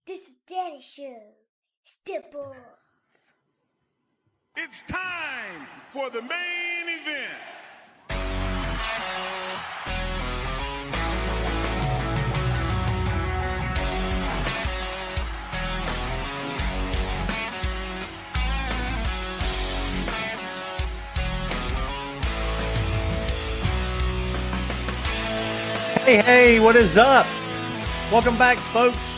This is Daddy Show. Step up. It's time for the main event. Hey, what is up? Welcome back, folks.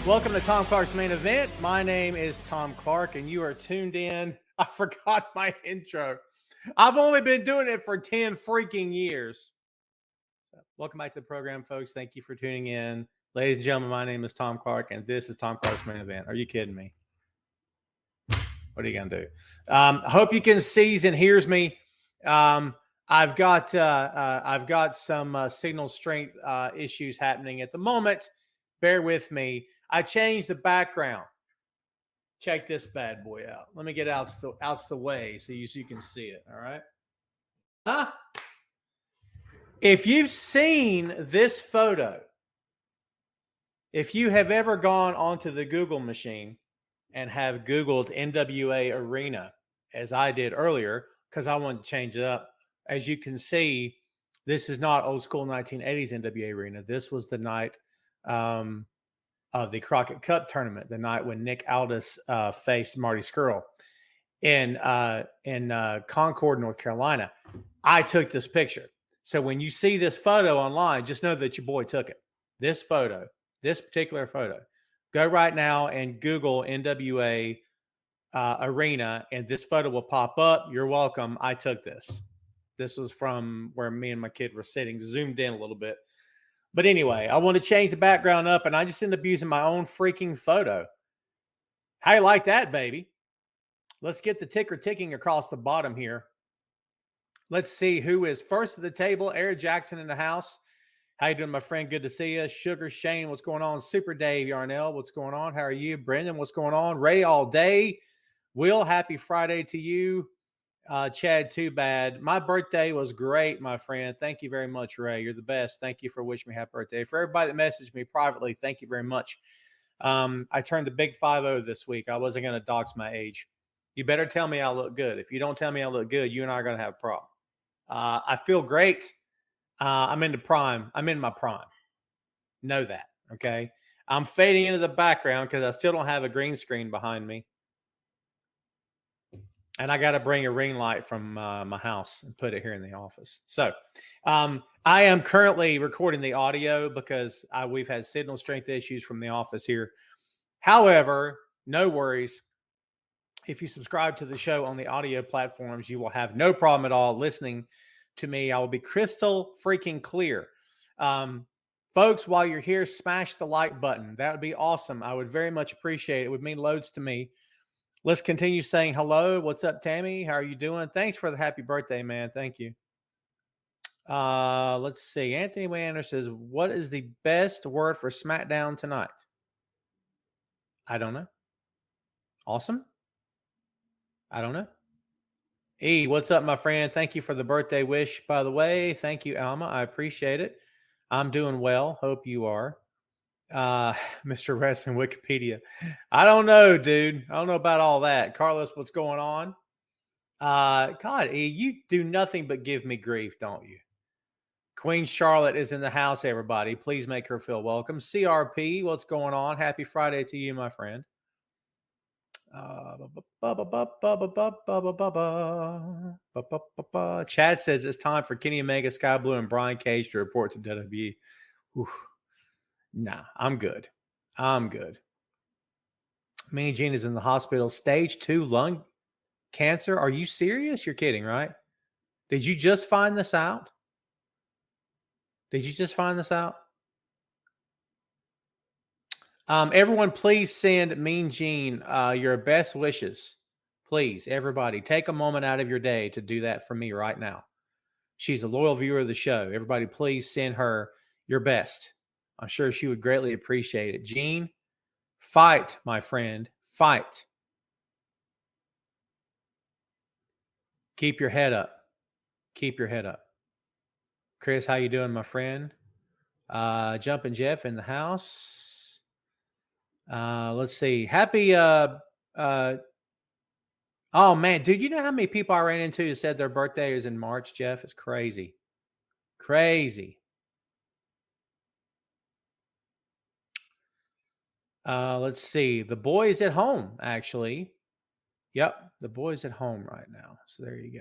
Welcome to Tom Clark's Main Event. My name is Tom Clark, and you are tuned in. I forgot my intro. I've only been doing it for 10 freaking years. So, welcome back to the program, folks. Thank you for tuning in. Ladies and gentlemen, my name is Tom Clark, and this is Tom Clark's Main Event. Are you kidding me? What are you going to do? I hope you can see and hears me. I've got some signal strength issues happening at the moment. Bear with me. I changed the background. Check this bad boy out. Let me get out the way so you can see it. All right. If you've seen this photo, if you have ever gone onto the Google machine and have Googled NWA Arena, as I did earlier, because I wanted to change it up. As you can see, this is not old school 1980s NWA Arena. This was the night of the Crockett Cup tournament, the night when Nick Aldis faced Marty Scurll in Concord, North Carolina. I took this picture. So when you see this photo online, just know that your boy took it. This photo, this particular photo. Go right now and Google NWA Arena, and this photo will pop up. You're welcome. I took this. This was from where me and my kid were sitting, zoomed in a little bit. But anyway, I want to change the background up, and I just ended up using my own freaking photo. How you like that, baby? Let's get the ticker ticking across the bottom here. Let's see who is first at the table. Eric Jackson in the house. How you doing, my friend? Good to see you. Sugar Shane, what's going on? Super Dave Yarnell, what's going on? How are you? Brendan, what's going on? Ray all day. Will, happy Friday to you. Chad, too bad. My birthday was great, my friend. Thank you very much, Ray. You're the best. Thank you for wishing me happy birthday. For everybody that messaged me privately, thank you very much. I turned the big 50 this week. I wasn't going to dox my age. You better tell me I look good. If you don't tell me I look good, you and I are going to have a problem. I feel great. I'm in my prime. Know that, okay? I'm fading into the background because I still don't have a green screen behind me. And I got to bring a ring light from my house and put it here in the office. So I am currently recording the audio because we've had signal strength issues from the office here. However, no worries. If you subscribe to the show on the audio platforms, you will have no problem at all listening to me. I will be crystal freaking clear. Folks, while you're here, smash the like button. That would be awesome. I would very much appreciate it. It would mean loads to me. Let's continue saying hello. What's up, Tammy? How are you doing? Thanks for the happy birthday, man. Thank you. Let's see. Anthony Wander says, what is the best word for SmackDown tonight? I don't know. Awesome. I don't know. E, what's up, my friend? Thank you for the birthday wish, by the way. Thank you, Alma. I appreciate it. I'm doing well. Hope you are. Mr. Wrestling Wikipedia. I don't know, dude. I don't know about all that. Carlos, what's going on? God, E, you do nothing but give me grief, don't you? Queen Charlotte is in the house, everybody. Please make her feel welcome. CRP, what's going on? Happy Friday to you, my friend. Chad says it's time for Kenny Omega, Sky Blue, and Brian Cage to report to WWE. Nah, I'm good. Mean Gene is in the hospital. Stage 2 lung cancer. Are you serious? You're kidding, right? Did you just find this out? Everyone, please send Mean Gene your best wishes. Please, everybody, take a moment out of your day to do that for me right now. She's a loyal viewer of the show. Everybody, please send her your best. I'm sure she would greatly appreciate it. Gene, fight, my friend. Fight. Keep your head up. Chris, how you doing, my friend? Jumpin' Jeff in the house. Let's see. Happy. Oh man, dude, you know how many people I ran into who said their birthday is in March, Jeff? It's crazy. Crazy. Let's see. The boys at home, actually. Yep, the boys at home right now. So there you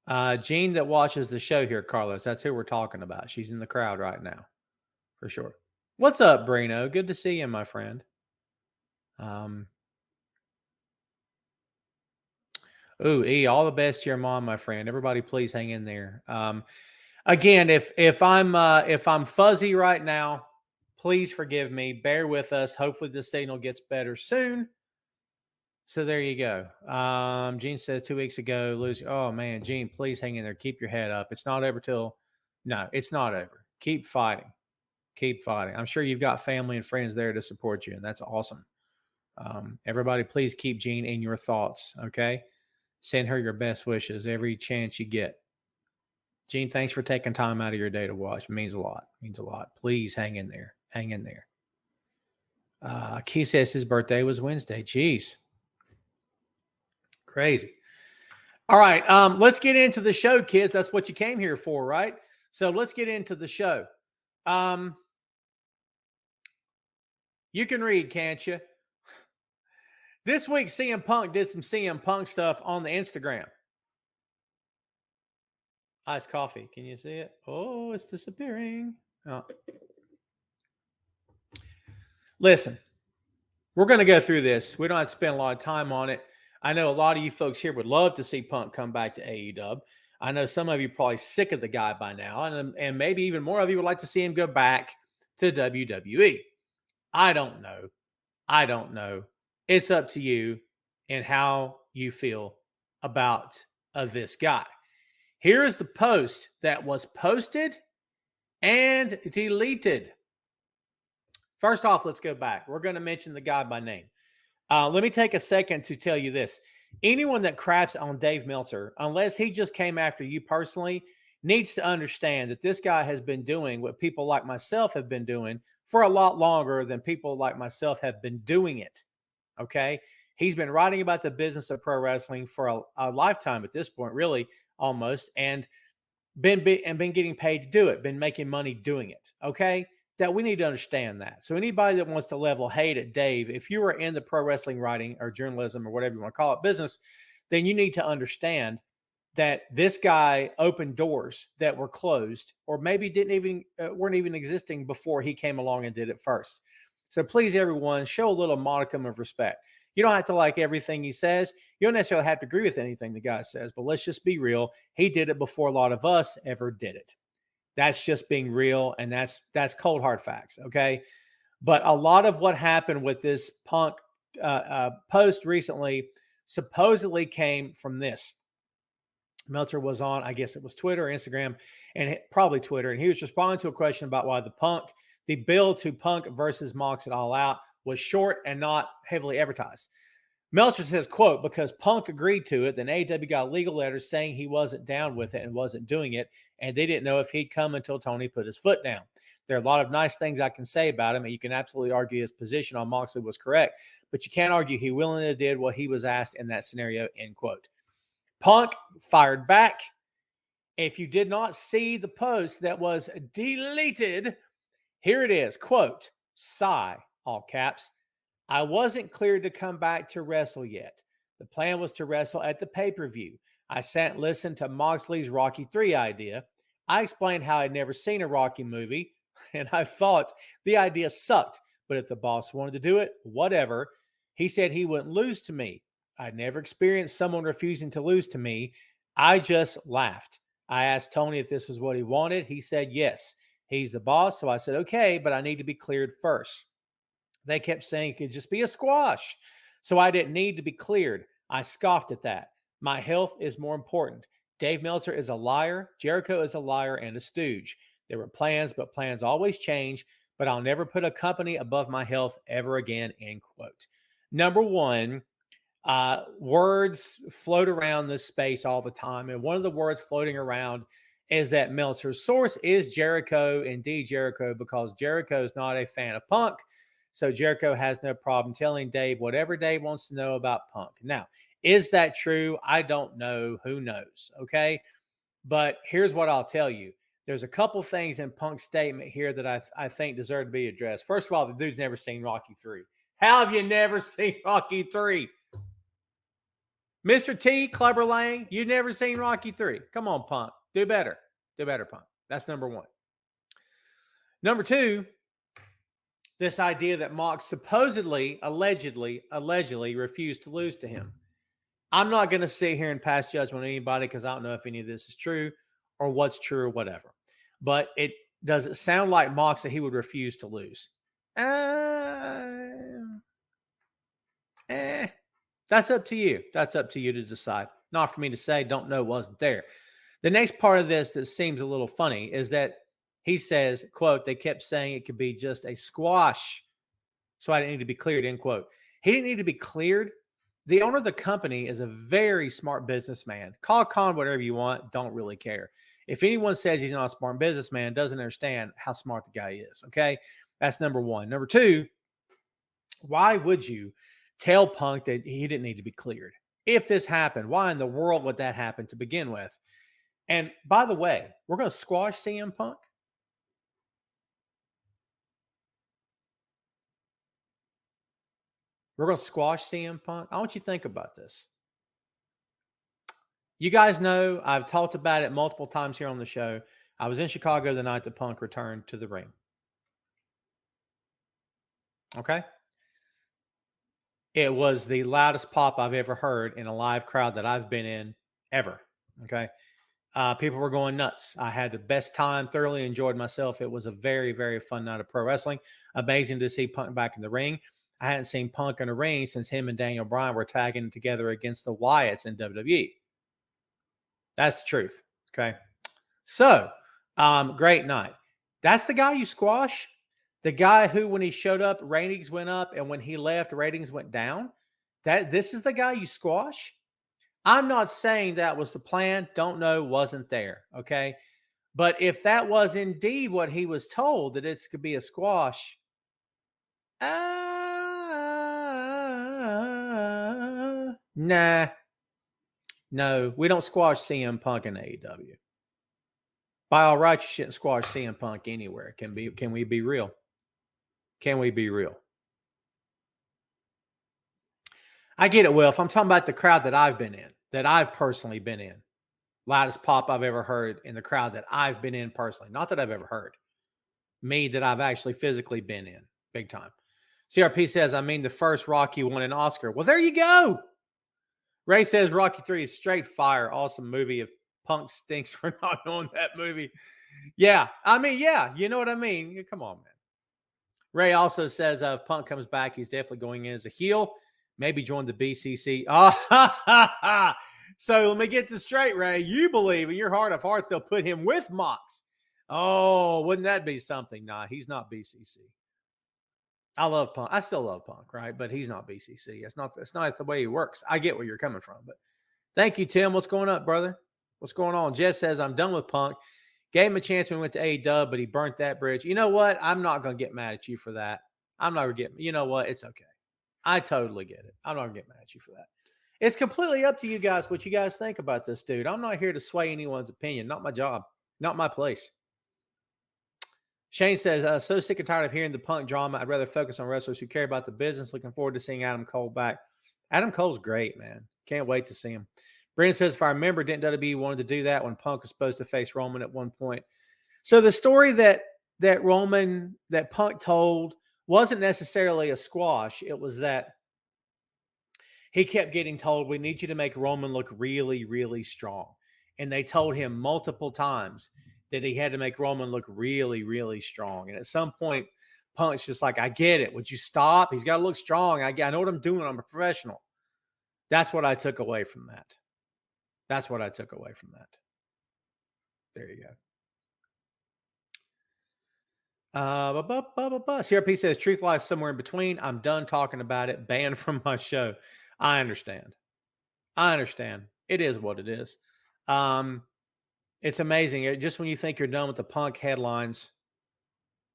go. Jean that watches the show here, Carlos. That's who we're talking about. She's in the crowd right now, for sure. What's up, Brino? Good to see you, my friend. Ooh, E, all the best to your mom, my friend. Everybody, please hang in there. Again, if I'm fuzzy right now, please forgive me. Bear with us. Hopefully, the signal gets better soon. So there you go. Gene says 2 weeks ago, lose. Oh man, Gene, please hang in there. Keep your head up. It's not over till. No, it's not over. Keep fighting. Keep fighting. I'm sure you've got family and friends there to support you, and that's awesome. Everybody, please keep Jean in your thoughts. Okay, send her your best wishes every chance you get. Jean, thanks for taking time out of your day to watch. It means a lot. It means a lot. Please hang in there. Hang in there. Key says his birthday was Wednesday. Jeez. Crazy. All right. Let's get into the show, kids. That's what you came here for, right? So let's get into the show. You can read, can't you? This week, CM Punk did some CM Punk stuff on the Instagram. Iced coffee. Can you see it? Oh, it's disappearing. Oh. Listen, we're going to go through this. We don't have to spend a lot of time on it. I know a lot of you folks here would love to see Punk come back to AEW. I know some of you are probably sick of the guy by now, and maybe even more of you would like to see him go back to WWE. I don't know. I don't know. It's up to you and how you feel about this guy. Here is the post that was posted and deleted. First off, let's go back. We're going to mention the guy by name. Let me take a second to tell you this. Anyone that craps on Dave Meltzer, unless he just came after you personally, needs to understand that this guy has been doing what people like myself have been doing for a lot longer than people like myself have been doing it. Okay? He's been writing about the business of pro wrestling for a lifetime at this point, really, almost, and been getting paid to do it, been making money doing it. Okay? That we need to understand that. So anybody that wants to level hate at Dave, if you are in the pro wrestling writing or journalism or whatever you want to call it, business, then you need to understand that this guy opened doors that were closed or maybe weren't even existing before he came along and did it first. So please, everyone, show a little modicum of respect. You don't have to like everything he says. You don't necessarily have to agree with anything the guy says, but let's just be real. He did it before a lot of us ever did it. That's just being real, and that's cold hard facts, okay? But a lot of what happened with this Punk post recently supposedly came from this. Meltzer was on, I guess it was Twitter or Instagram, and probably Twitter, and he was responding to a question about why the build to Punk versus Mox at All Out was short and not heavily advertised. Meltzer says, quote, because Punk agreed to it, then AEW got legal letters saying he wasn't down with it and wasn't doing it, and they didn't know if he'd come until Tony put his foot down. There are a lot of nice things I can say about him, and you can absolutely argue his position on Moxley was correct, but you can't argue he willingly did what he was asked in that scenario, end quote. Punk fired back. If you did not see the post that was deleted, here it is, quote, sigh, all caps. I wasn't cleared to come back to wrestle yet. The plan was to wrestle at the pay-per-view. I sat and listened to Moxley's Rocky 3 idea. I explained how I'd never seen a Rocky movie, and I thought the idea sucked. But if the boss wanted to do it, whatever. He said he wouldn't lose to me. I'd never experienced someone refusing to lose to me. I just laughed. I asked Tony if this was what he wanted. He said yes. He's the boss, so I said, okay, but I need to be cleared first. They kept saying it could just be a squash. So I didn't need to be cleared. I scoffed at that. My health is more important. Dave Meltzer is a liar. Jericho is a liar and a stooge. There were plans, but plans always change. But I'll never put a company above my health ever again, end quote. Number one, words float around this space all the time. And one of the words floating around is that Meltzer's source is Jericho, indeed Jericho, because Jericho is not a fan of Punk. So Jericho has no problem telling Dave whatever Dave wants to know about Punk. Now, is that true? I don't know. Who knows? Okay. But here's what I'll tell you. There's a couple things in Punk's statement here that I think deserve to be addressed. First of all, the dude's never seen Rocky 3. How have you never seen Rocky 3? Mr. T, Clubber Lang, you've never seen Rocky 3. Come on, Punk. Do better. Do better, Punk. That's number one. Number two, this idea that Mox supposedly, allegedly refused to lose to him. I'm not going to sit here and pass judgment on anybody because I don't know if any of this is true or what's true or whatever. But it does it sound like Mox that he would refuse to lose? That's up to you. That's up to you to decide. Not for me to say, don't know, wasn't there. The next part of this that seems a little funny is that he says, quote, they kept saying it could be just a squash. So I didn't need to be cleared, end quote. He didn't need to be cleared. The owner of the company is a very smart businessman. Call Khan whatever you want. Don't really care. If anyone says he's not a smart businessman, doesn't understand how smart the guy is. Okay. That's number one. Number two, why would you tell Punk that he didn't need to be cleared? If this happened, why in the world would that happen to begin with? And by the way, we're going to squash CM Punk. We're going to squash CM Punk. I want you to think about this. You guys know I've talked about it multiple times here on the show. I was in Chicago the night that Punk returned to the ring. Okay? It was the loudest pop I've ever heard in a live crowd that I've been in ever. Okay? People were going nuts. I had the best time, thoroughly enjoyed myself. It was a very, very fun night of pro wrestling. Amazing to see Punk back in the ring. I hadn't seen Punk in a ring since him and Daniel Bryan were tagging together against the Wyatts in WWE. That's the truth. Okay. So, great night. That's the guy you squash. The guy who, when he showed up, ratings went up, and when he left, ratings went down. This is the guy you squash. I'm not saying that was the plan. Don't know. Wasn't there. Okay. But if that was indeed what he was told, that it could be a squash, nah. No, we don't squash CM Punk in AEW. By all rights, you shouldn't squash CM Punk anywhere. Can we be real? Can we be real? I get it, Will. If I'm talking about the crowd that I've been in, that I've personally been in, loudest pop I've ever heard in the crowd that I've been in personally, not that I've ever heard, me that I've actually physically been in, big time. CRP says, I mean, the first Rocky won an Oscar. Well, there you go. Ray says Rocky 3 is straight fire. Awesome movie. If Punk stinks for not knowing that movie. Yeah. I mean, yeah. You know what I mean? Come on, man. Ray also says if Punk comes back, he's definitely going in as a heel. Maybe join the BCC. So let me get this straight, Ray. You believe in your heart of hearts they'll put him with Mox. Oh, wouldn't that be something? Nah, he's not BCC. I love Punk. I still love Punk, right? But he's not BCC. That's not the way he works. I get where you're coming from, but thank you, Tim. What's going up, brother? What's going on? Jeff says I'm done with Punk. Gave him a chance when we went to AEW, but he burnt that bridge. You know what? I'm not going to get mad at you for that. I'm not going to get. You know what? It's okay. I totally get it. I'm not going to get mad at you for that. It's completely up to you guys what you guys think about this dude. I'm not here to sway anyone's opinion. Not my job. Not my place. Shane says, so sick and tired of hearing the Punk drama. I'd rather focus on wrestlers who care about the business. Looking forward to seeing Adam Cole back. Adam Cole's great, man. Can't wait to see him. Brandon says, if I remember, didn't WWE wanted to do that when Punk was supposed to face Roman at one point? So the story that Punk told wasn't necessarily a squash. It was that he kept getting told, we need you to make Roman look really, really strong. And they told him multiple times that he had to make Roman look really, really strong. And at some point, Punk's just like, I get it. Would you stop? He's got to look strong. I know what I'm doing. I'm a professional. That's what I took away from that. That's what I took away from that. There you go. CRP says, truth lies somewhere in between. I'm done talking about it. Banned from my show. I understand. It is what it is. It's amazing. Just when you think you're done with the Punk headlines,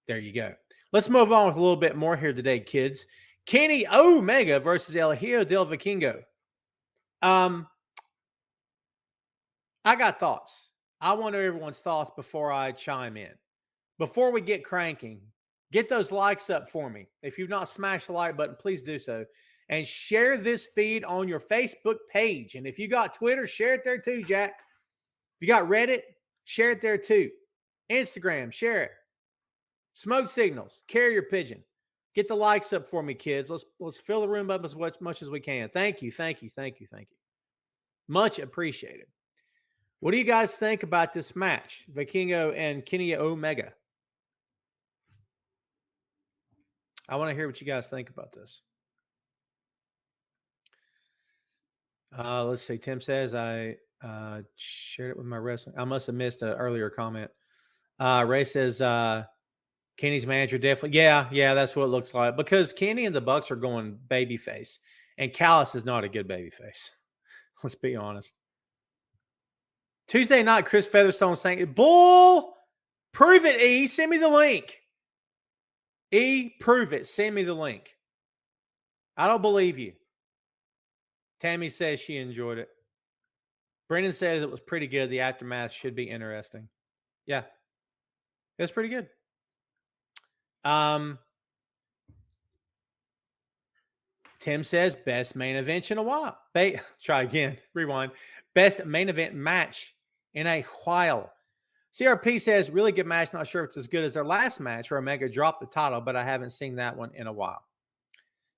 there you go. Let's move on with a little bit more here today, kids. Kenny Omega versus El Hijo del Vikingo. I got thoughts. I want everyone's thoughts before I chime in. Before we get cranking, get those likes up for me. If you've not smashed the like button, please do so. And share this feed on your Facebook page. And if you got Twitter, share it there too, Jack. If you got Reddit, share it there too. Instagram, share it. Smoke signals, carrier pigeon. Get the likes up for me, kids. Let's fill the room up as much as we can. Thank you. Much appreciated. What do you guys think about this match? Vikingo and Kenny Omega. I want to hear what you guys think about this. Let's see. Tim says I shared it with my wrestling. I must have missed an earlier comment. Ray says Kenny's manager definitely. Yeah, that's what it looks like. Because Kenny and the Bucks are going babyface. And Callis is not a good babyface. Let's be honest. Tuesday night, Chris Featherstone saying, "Bull, prove it, E. Send me the link. E, prove it. Send me the link." I don't believe you. Tammy says she enjoyed it. Brendan says it was pretty good. The aftermath should be interesting. Yeah. It's pretty good. Tim says best main event in a while. Try again. Rewind. Best main event match in a while. CRP says really good match. Not sure if it's as good as their last match where Omega dropped the title, but I haven't seen that one in a while.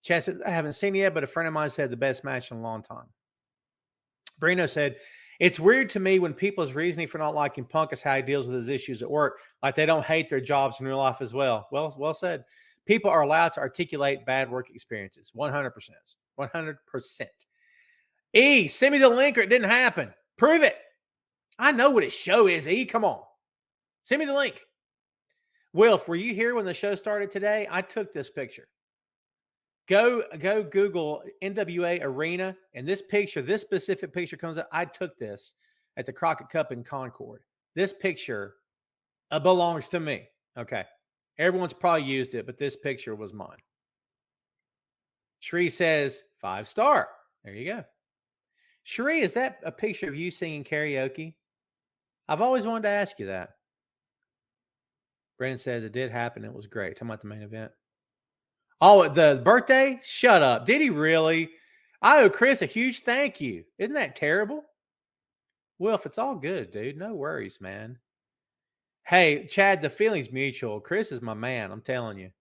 Chess says, I haven't seen it yet, but a friend of mine said the best match in a long time. Brino said, it's weird to me when people's reasoning for not liking Punk is how he deals with his issues at work. Like they don't hate their jobs in real life as well. Well said. People are allowed to articulate bad work experiences. 100%. 100%. E, send me the link or it didn't happen. Prove it. I know what his show is, E. Come on. Send me the link. Wilf, were you here when the show started today? I took this picture. Go Google NWA Arena, and this specific picture comes up. I took this at the Crockett Cup in Concord. This picture belongs to me. Okay. Everyone's probably used it, but this picture was mine. Shree says 5-star. There you go. Shree, is that a picture of you singing karaoke? I've always wanted to ask you that. Brandon says it did happen. It was great. Talking about the main event. Oh, the birthday? Shut up. Did he really? I owe Chris a huge thank you. Isn't that terrible? Wilf, it's all good, dude. No worries, man. Hey, Chad, the feeling's mutual. Chris is my man. I'm telling you.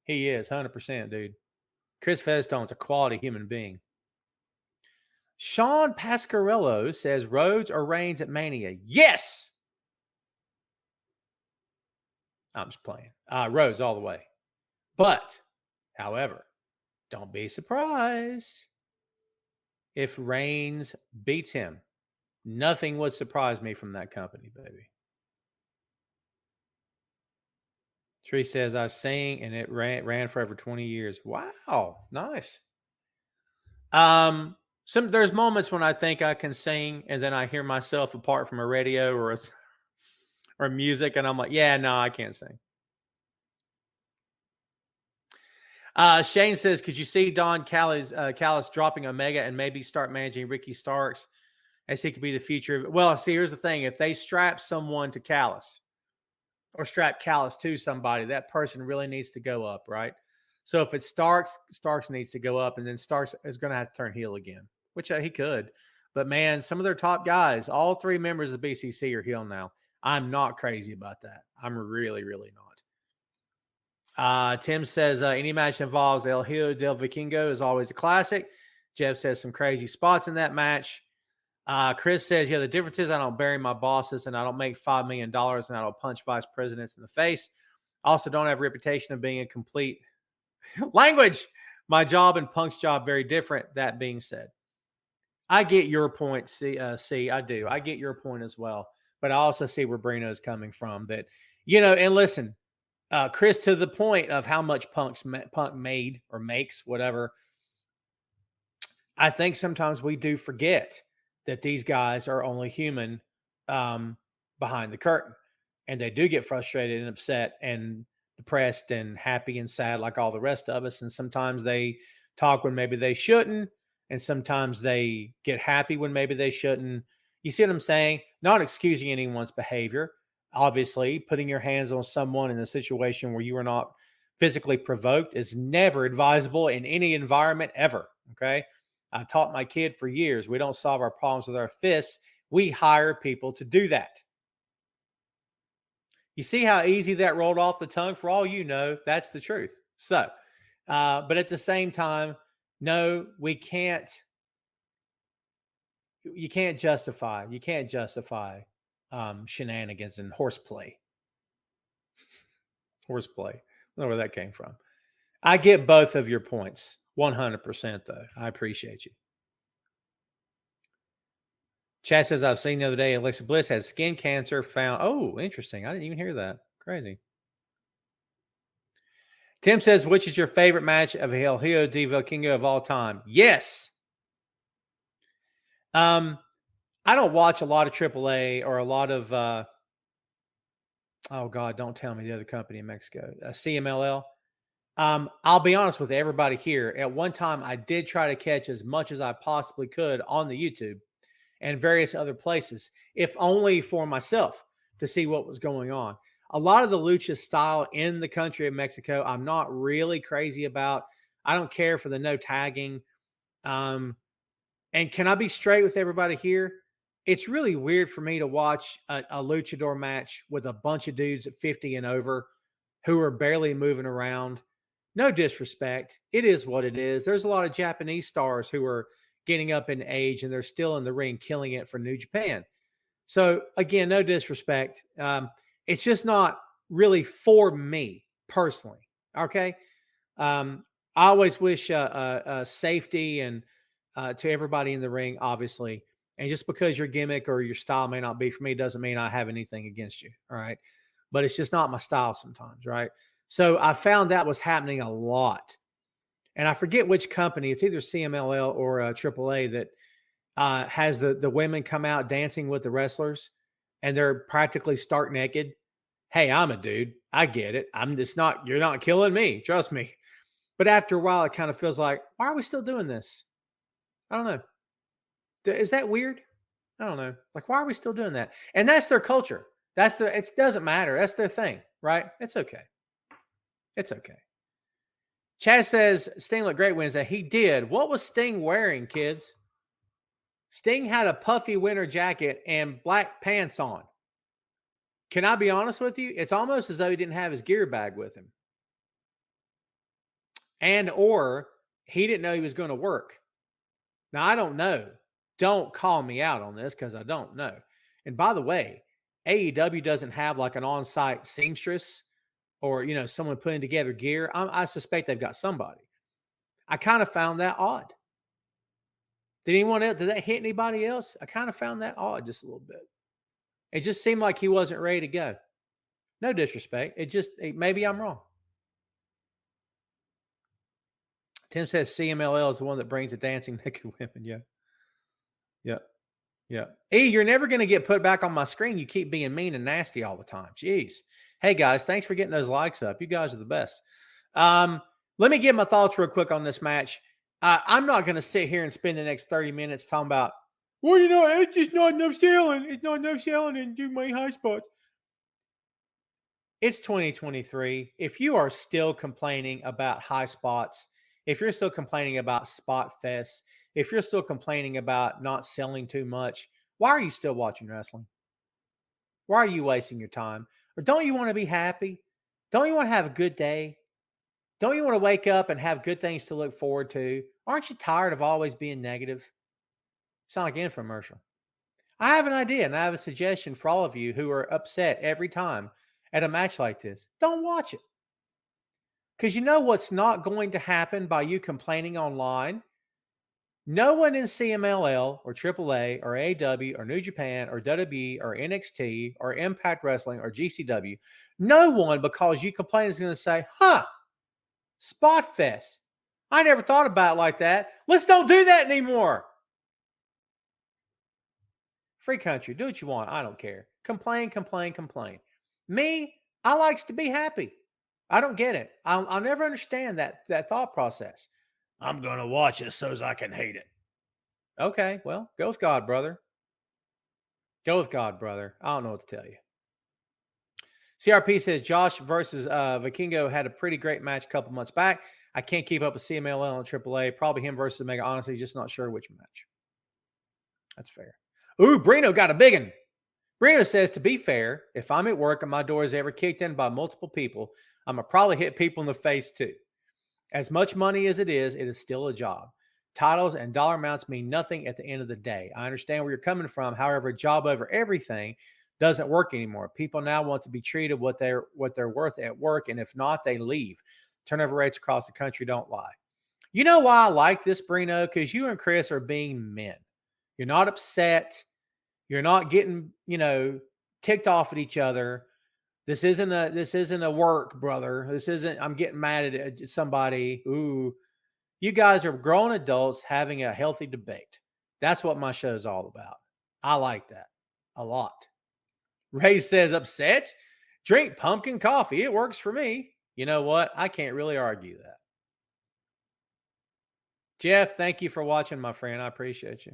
He is, 100%, dude. Chris Featherstone's a quality human being. Sean Pascarello says Rhodes or Reigns at Mania. Yes! I'm just playing. Rhodes all the way. But, however, don't be surprised if Reigns beats him. Nothing would surprise me from that company, baby. Tree says, I sang and it ran for over 20 years. Wow. Nice. There's moments when I think I can sing and then I hear myself apart from a radio or music and I'm like, yeah, no, I can't sing. Shane says, could you see Don Callis dropping Omega and maybe start managing Ricky Starks as he could be the future? Well, see, here's the thing. If they strap someone to Callis or strap Callis to somebody, that person really needs to go up, right? So if it's Starks needs to go up, and then Starks is going to have to turn heel again, which he could. But, man, some of their top guys, all three members of the BCC are heel now. I'm not crazy about that. I'm really, really not. Tim says, any match involves El Hijo del Vikingo is always a classic. Jeff says some crazy spots in that match. Chris says, the difference is I don't bury my bosses and I don't make $5 million and I don't punch vice presidents in the face. I also don't have a reputation of being a complete language. My job and Punk's job, very different. That being said, I get your point. I do. I get your point as well. But I also see where Brino's coming from that, and listen, Chris, to the point of how much Punk made or makes, whatever, I think sometimes we do forget that these guys are only human. behind the curtain. And they do get frustrated and upset and depressed and happy and sad like all the rest of us. And sometimes they talk when maybe they shouldn't. And sometimes they get happy when maybe they shouldn't. You see what I'm saying? Not excusing anyone's behavior. Obviously, putting your hands on someone in a situation where you are not physically provoked is never advisable in any environment ever. Okay. I taught my kid for years, we don't solve our problems with our fists. We hire people to do that. You see how easy that rolled off the tongue? For all you know, that's the truth. So, but at the same time, no, we can't. You can't justify. You can't justify shenanigans and horseplay. Horseplay. I don't know where that came from. I get both of your points, 100%. Though I appreciate you. Chad says, I've seen the other day Alexa Bliss has skin cancer found. Oh, interesting. I didn't even hear that. Crazy. Tim says, which is your favorite match of El Hijo de Vikingo of all time? Yes. I don't watch a lot of AAA or a lot of, oh God, don't tell me the other company in Mexico, CMLL. I'll be honest with everybody here. At one time, I did try to catch as much as I possibly could on the YouTube and various other places, if only for myself to see what was going on. A lot of the lucha style in the country of Mexico, I'm not really crazy about. I don't care for the no tagging. And can I be straight with everybody here? It's really weird for me to watch a luchador match with a bunch of dudes at 50 and over who are barely moving around. No disrespect. It is what it is. There's a lot of Japanese stars who are getting up in age and they're still in the ring killing it for New Japan. So again, no disrespect. It's just not really for me personally. Okay. I always wish safety and to everybody in the ring, obviously. And just because your gimmick or your style may not be for me doesn't mean I have anything against you. All right. But it's just not my style sometimes. Right. So I found that was happening a lot. And I forget which company, it's either CMLL or AAA that has the women come out dancing with the wrestlers and they're practically stark naked. Hey, I'm a dude. I get it. I'm just not, you're not killing me. Trust me. But after a while, it kind of feels like, why are we still doing this? I don't know. Is that weird? I don't know. Like, why are we still doing that? And that's their culture. It doesn't matter. That's their thing, right? It's okay. It's okay. Chad says Sting looked great Wednesday. He did. What was Sting wearing, kids? Sting had a puffy winter jacket and black pants on. Can I be honest with you? It's almost as though he didn't have his gear bag with him. And or he didn't know he was going to work. Now, I don't know. Don't call me out on this because I don't know. And by the way, AEW doesn't have like an on-site seamstress or, someone putting together gear. I suspect they've got somebody. I kind of found that odd. Did anyone else? Did that hit anybody else? I kind of found that odd just a little bit. It just seemed like he wasn't ready to go. No disrespect. Maybe I'm wrong. Tim says CMLL is the one that brings the dancing naked women. Yeah. Yeah. Yeah. E, you're never going to get put back on my screen. You keep being mean and nasty all the time. Jeez. Hey, guys, thanks for getting those likes up. You guys are the best. Let me give my thoughts real quick on this match. I'm not going to sit here and spend the next 30 minutes talking about, well, it's just not enough selling. It's not enough selling and do my high spots. It's 2023. If you are still complaining about high spots, if you're still complaining about spot fests, if you're still complaining about not selling too much, why are you still watching wrestling? Why are you wasting your time? Or don't you want to be happy? Don't you want to have a good day? Don't you want to wake up and have good things to look forward to? Aren't you tired of always being negative? Sound like an infomercial. I have an idea and I have a suggestion for all of you who are upset every time at a match like this. Don't watch it. Because you know what's not going to happen by you complaining online? No one in CMLL or AAA or AEW or New Japan or WWE or NXT or Impact Wrestling or GCW, no one, because you complain, is going to say, Spot Fest. I never thought about it like that. Let's don't do that anymore. Free country. Do what you want. I don't care. Complain, complain, complain. Me, I likes to be happy. I don't get it. I'll never understand that thought process. I'm going to watch it so as I can hate it. Okay, well, go with God, brother. Go with God, brother. I don't know what to tell you. CRP says Josh versus Vikingo had a pretty great match a couple months back. I can't keep up with CMLL and AAA. Probably him versus Omega. Honestly, just not sure which match. That's fair. Ooh, Brino got a big one. Brino says, to be fair, if I'm at work and my door is ever kicked in by multiple people, I'm going to probably hit people in the face too. As much money as it is still a job. Titles and dollar amounts mean nothing at the end of the day. I understand where you're coming from. However, a job over everything doesn't work anymore. People now want to be treated what they're worth at work, and if not, they leave. Turnover rates across the country don't lie. You know why I like this, Brino? Because you and Chris are being men. You're not upset. You're not getting, ticked off at each other. This isn't a work, brother. This isn't, I'm getting mad at somebody. Ooh, you guys are grown adults having a healthy debate. That's what my show is all about. I like that a lot. Ray says, upset? Drink pumpkin coffee. It works for me. You know what? I can't really argue that. Jeff, thank you for watching, my friend. I appreciate you.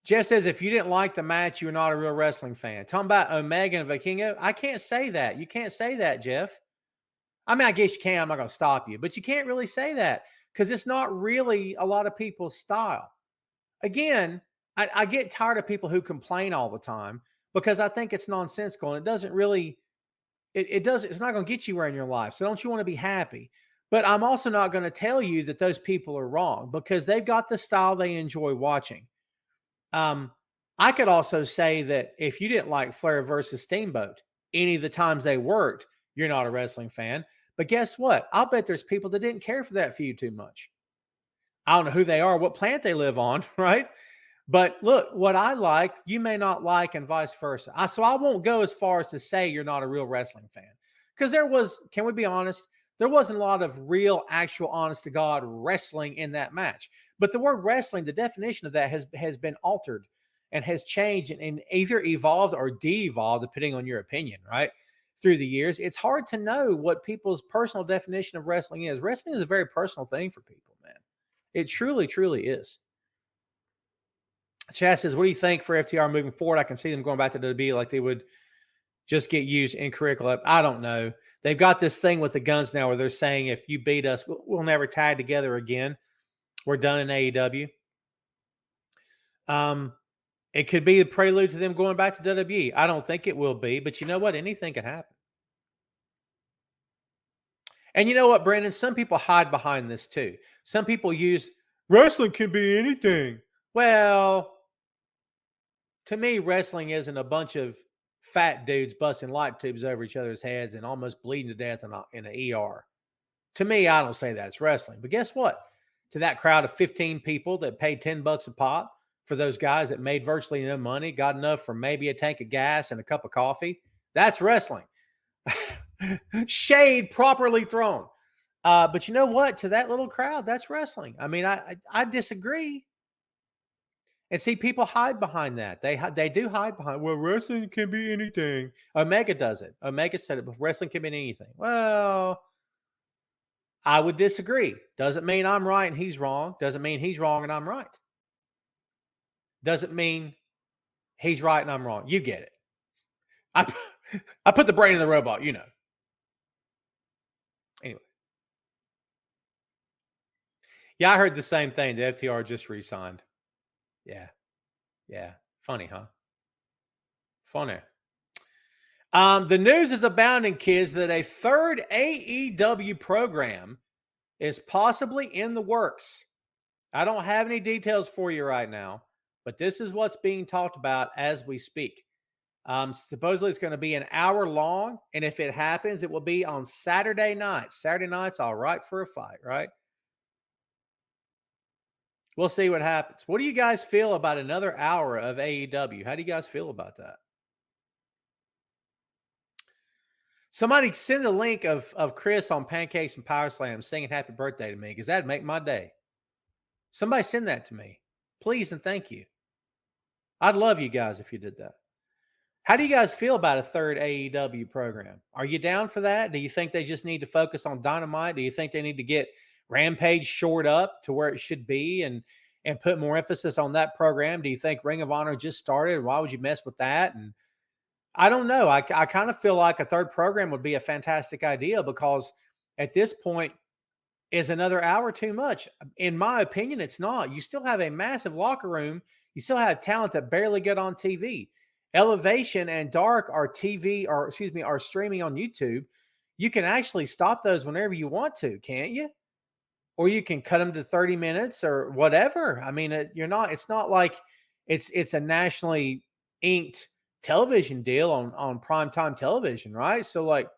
Jeff says, if you didn't like the match, you're not a real wrestling fan. Talking about Omega and Vikingo, I can't say that. You can't say that, Jeff. I mean, I guess you can. I'm not going to stop you. But you can't really say that because it's not really a lot of people's style. Again, I get tired of people who complain all the time because I think it's nonsensical and it doesn't really, it's not going to get you where in your life. So don't you want to be happy? But I'm also not going to tell you that those people are wrong because they've got the style they enjoy watching. I could also say that if you didn't like Flair versus Steamboat any of the times they worked, you're not a wrestling fan. But guess what? I'll bet there's people that didn't care for that feud too much. I don't know who they are, what planet they live on, right? But look, what I like, you may not like, and vice versa. So I won't go as far as to say you're not a real wrestling fan. Because can we be honest? There wasn't a lot of real, actual, honest to God wrestling in that match. But the word wrestling, the definition of that has been altered and has changed and either evolved or de-evolved, depending on your opinion, right? Through the years, it's hard to know what people's personal definition of wrestling is. Wrestling is a very personal thing for people, man. It truly, truly is. Chad says, what do you think for FTR moving forward? I can see them going back to WWE like they would just get used in curriculum. I don't know. They've got this thing with the guns now where they're saying if you beat us, we'll never tag together again. We're done in AEW. It could be the prelude to them going back to WWE. I don't think it will be, but you know what? Anything can happen. And you know what, Brandon? Some people hide behind this too. Some people use wrestling can be anything. Well, to me, wrestling isn't a bunch of fat dudes busting light tubes over each other's heads and almost bleeding to death in an ER. To me, I don't say that's wrestling. But guess what? To that crowd of 15 people that paid $10 a pop for those guys that made virtually no money, got enough for maybe a tank of gas and a cup of coffee, that's wrestling. Shade properly thrown. But you know what? To that little crowd, that's wrestling. I mean, I disagree. And see, people hide behind that. They do hide behind, well, wrestling can be anything. Omega does it. Omega said it, but wrestling can be anything. Well, I would disagree. Doesn't mean I'm right and he's wrong. Doesn't mean he's wrong and I'm right. Doesn't mean he's right and I'm wrong. You get it. I put the brain in the robot, you know. Anyway. Yeah, I heard the same thing. The FTR just re-signed. Yeah. Yeah. Funny, huh? Funny. The news is abounding, kids, that a third AEW program is possibly in the works. I don't have any details for you right now, but this is what's being talked about as we speak. Supposedly it's going to be an hour long, and if it happens, it will be on Saturday nights. Saturday nights, all right for a fight, right? We'll see what happens. What do you guys feel about another hour of AEW? How do you guys feel about that? Somebody send a link of Chris on Pancakes and Power Slam singing happy birthday to me, because that'd make my day. Somebody send that to me, please and thank you. I'd love you guys if you did that. How do you guys feel about a third AEW program? Are you down for that? Do you think they just need to focus on Dynamite? Do you think they need to get Rampage shored up to where it should be and put more emphasis on that program? Do you think Ring of Honor just started? Why would you mess with that? And I don't know. I kind of feel like a third program would be a fantastic idea because at this point, is another hour too much? In my opinion, it's not. You still have a massive locker room. You still have talent that barely get on TV. Elevation and Dark are are streaming on YouTube. You can actually stop those whenever you want to, can't you? Or you can cut them to 30 minutes or whatever. I mean, it's not like it's a nationally inked television deal on primetime television, right? So like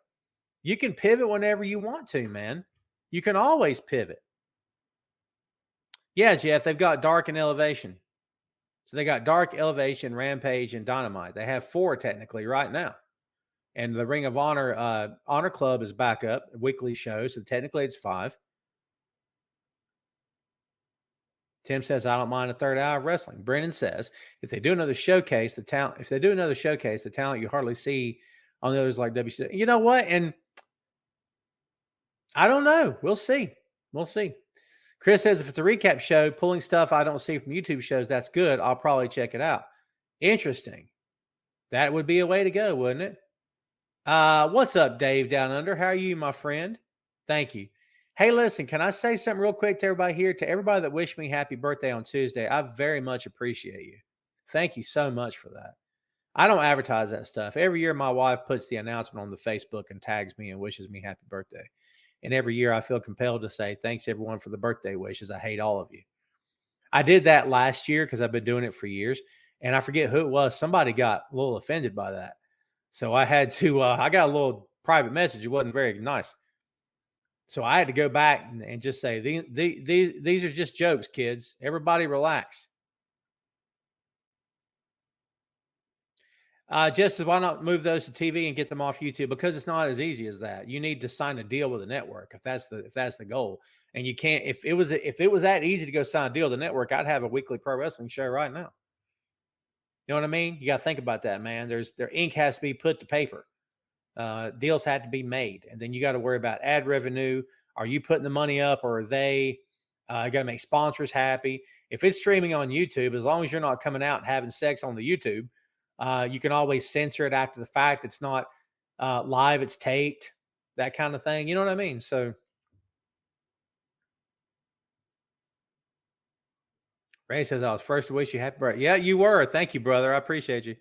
you can pivot whenever you want to, man. You can always pivot. Yeah, Jeff, they've got Dark and Elevation. So they got Dark, Elevation, Rampage, and Dynamite. They have 4 technically right now. And the Ring of Honor Honor Club is back up, weekly show. So technically it's 5. Tim says, I don't mind a third hour of wrestling. Brennan says, if they do another showcase, the talent you hardly see on the others like WC. You know what? And I don't know. We'll see. Chris says, if it's a recap show, pulling stuff I don't see from YouTube shows, that's good. I'll probably check it out. Interesting. That would be a way to go, wouldn't it? What's up, Dave Down Under? How are you, my friend? Thank you. Hey, listen, can I say something real quick to everybody here? To everybody that wished me happy birthday on Tuesday, I very much appreciate you. Thank you so much for that. I don't advertise that stuff. Every year, my wife puts the announcement on the Facebook and tags me and wishes me happy birthday. And every year I feel compelled to say, thanks everyone for the birthday wishes. I hate all of you. I did that last year because I've been doing it for years. And I forget who it was. Somebody got a little offended by that. So I had to, I got a little private message. It wasn't very nice. So I had to go back and just say, these are just jokes, kids. Everybody relax. Just why not move those to TV and get them off YouTube? Because it's not as easy as that. You need to sign a deal with a network if that's the goal. And you can't. If it was that easy to go sign a deal with the network, I'd have a weekly pro wrestling show right now. You know what I mean? You got to think about that, man. Their ink has to be put to paper. Deals had to be made, and then you got to worry about ad revenue. Are you putting the money up, or are they? You got to make sponsors happy. If it's streaming on YouTube, as long as you're not coming out and having sex on the YouTube. You can always censor it after the fact. It's not live, it's taped, that kind of thing. You know what I mean? So Ray says, I was first to wish you happy birthday. Yeah, you were. Thank you, brother. I appreciate you.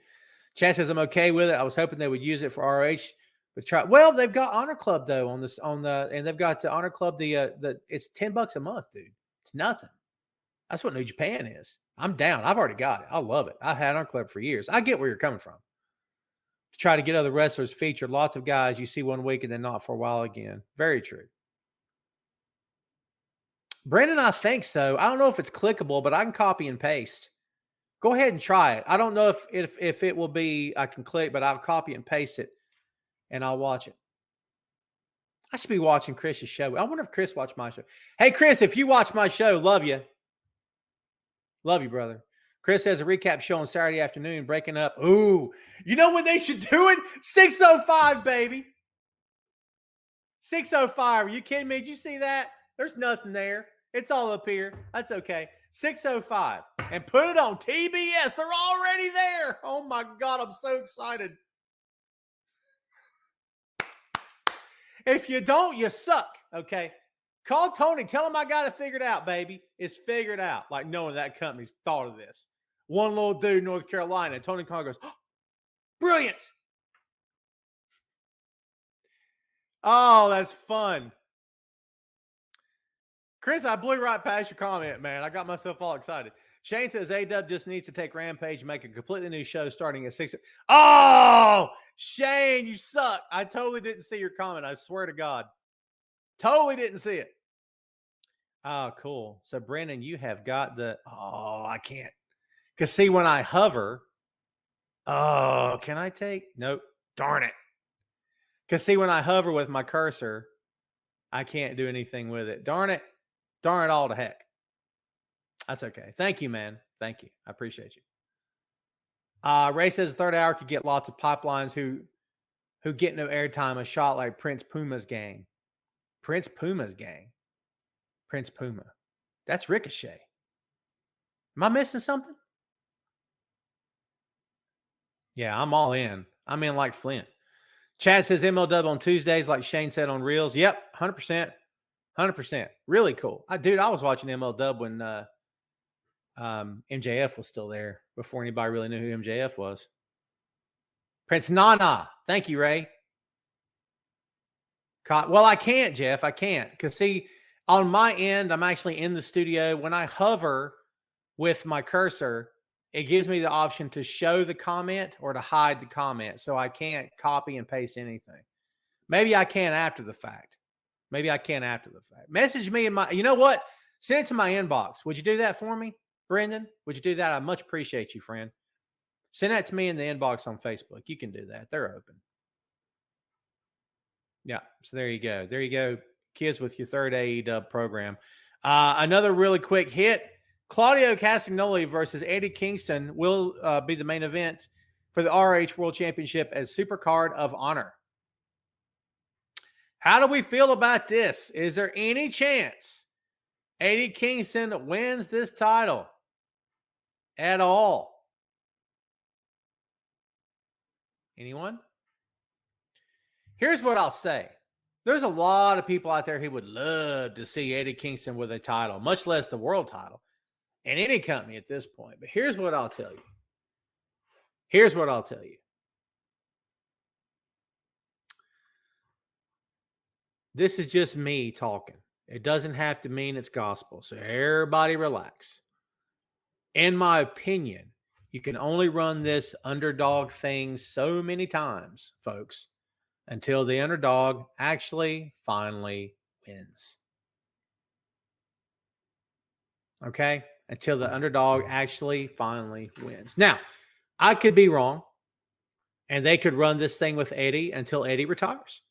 Chad says, I'm okay with it. I was hoping they would use it for ROH. But well, they've got Honor Club though and they've got Honor Club it's $10 a month, dude. It's nothing. That's what New Japan is. I'm down. I've already got it. I love it. I've had Honor Club for years. I get where you're coming from. To try to get other wrestlers featured. Lots of guys you see one week and then not for a while again. Very true. Brandon, I think so. I don't know if it's clickable, but I can copy and paste. Go ahead and try it. I don't know if it will be, I can click, but I'll copy and paste it and I'll watch it. I should be watching Chris's show. I wonder if Chris watched my show. Hey, Chris, if you watch my show, love you. Love you, brother. Chris has a recap show on Saturday afternoon, breaking up. Ooh, you know when they should do it? 6:05, baby. 6:05. Are you kidding me? Did you see that? There's nothing there. It's all up here. That's okay. 6:05. And put it on TBS. They're already there. Oh, my God. I'm so excited. If you don't, you suck. Okay. Call Tony. Tell him I got it figured out, baby. It's figured out. Like knowing that company's thought of this. One little dude in North Carolina. Tony Khan goes, oh, brilliant. Oh, that's fun. Chris, I blew right past your comment, man. I got myself all excited. Shane says A-Dub just needs to take Rampage and make a completely new show starting at 6. Oh, Shane, you suck. I totally didn't see your comment. I swear to God. Totally didn't see it. Oh, cool. So, Brennan, you have got I can't. Because, see, when I hover, can I take? Nope. Darn it. Because, see, when I hover with my cursor, I can't do anything with it. Darn it. Darn it all to heck. That's okay. Thank you, man. Thank you. I appreciate you. Ray says the third hour could get lots of pipelines who get no airtime. A shot like Prince Puma's gang. Prince Puma's gang. Prince Puma. That's Ricochet. Am I missing something? Yeah, I'm all in. I'm in like Flint. Chad says MLW on Tuesdays, like Shane said on Reels. Yep, 100%. 100%. Really cool. Dude, I was watching MLW when MJF was still there before anybody really knew who MJF was. Prince Nana. Thank you, Ray. Well, I can't, Jeff. I can't. Because, see, on my end, I'm actually in the studio. When I hover with my cursor, it gives me the option to show the comment or to hide the comment. So I can't copy and paste anything. Maybe I can after the fact. Message me in my, you know what? Send it to my inbox. Would you do that for me, Brendan? Would you do that? I much appreciate you, friend. Send that to me in the inbox on Facebook. You can do that. They're open. Yeah. So there you go. There you go. Kids with your third AEW program. Another really quick hit. Claudio Castagnoli versus Eddie Kingston will be the main event for the RH World Championship as Supercard of Honor. How do we feel about this? Is there any chance Eddie Kingston wins this title at all? Anyone? Here's what I'll say. There's a lot of people out there who would love to see Eddie Kingston with a title, much less the world title, in any company at this point. But here's what I'll tell you. This is just me talking. It doesn't have to mean it's gospel. So everybody relax. In my opinion, you can only run this underdog thing so many times, folks, until the underdog actually finally wins. Okay? Until the underdog actually finally wins. Now, I could be wrong, and they could run this thing with Eddie until Eddie retires.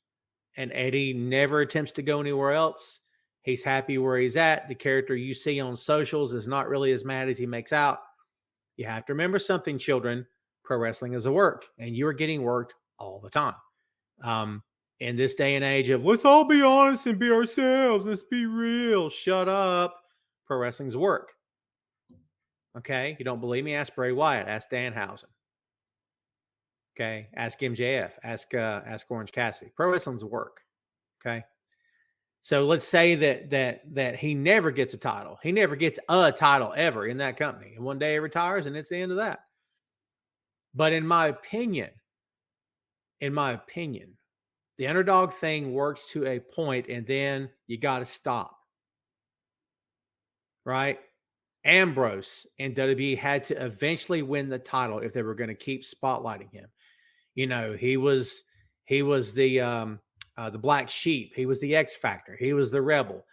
And Eddie never attempts to go anywhere else. He's happy where he's at. The character you see on socials is not really as mad as he makes out. You have to remember something, children. Pro wrestling is a work, and you are getting worked all the time. In this day and age of let's all be honest and be ourselves, let's be real, shut up. Pro wrestling's a work. Okay, you don't believe me? Ask Bray Wyatt, ask Danhausen. Okay, ask MJF, ask Orange Cassidy. Pro wrestling's a work. Okay, so let's say that he never gets a title. He never gets a title ever in that company, and one day he retires, and it's the end of that. But in my opinion, the underdog thing works to a point, and then you got to stop. Right? Ambrose and WWE had to eventually win the title if they were going to keep spotlighting him. You know, he was the black sheep. He was the X Factor. He was the rebel.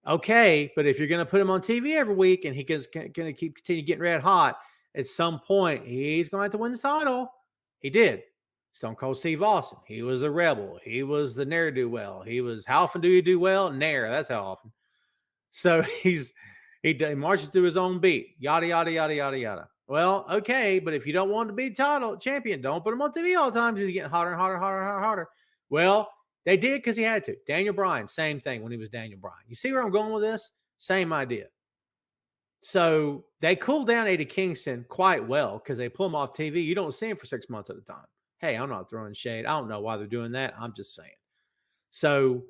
Okay, but if you're going to put him on TV every week and he is going to continue getting red hot, at some point he's going to have to win the title. He did. Stone Cold Steve Austin. He was a rebel. He was the ne'er-do-well. He was, how often do you do well? Ne'er. That's how often. So he marches through his own beat. Yada, yada, yada, yada, yada. Well, okay, but if you don't want to be title champion, don't put him on TV all the time because he's getting hotter and hotter, hotter, hotter, hotter. Well, they did because he had to. Daniel Bryan, same thing when he was Daniel Bryan. You see where I'm going with this? Same idea. So they cooled down Eddie Kingston quite well because they pull him off TV. You don't see him for 6 months at a time. Hey, I'm not throwing shade. I don't know why they're doing that. I'm just saying. So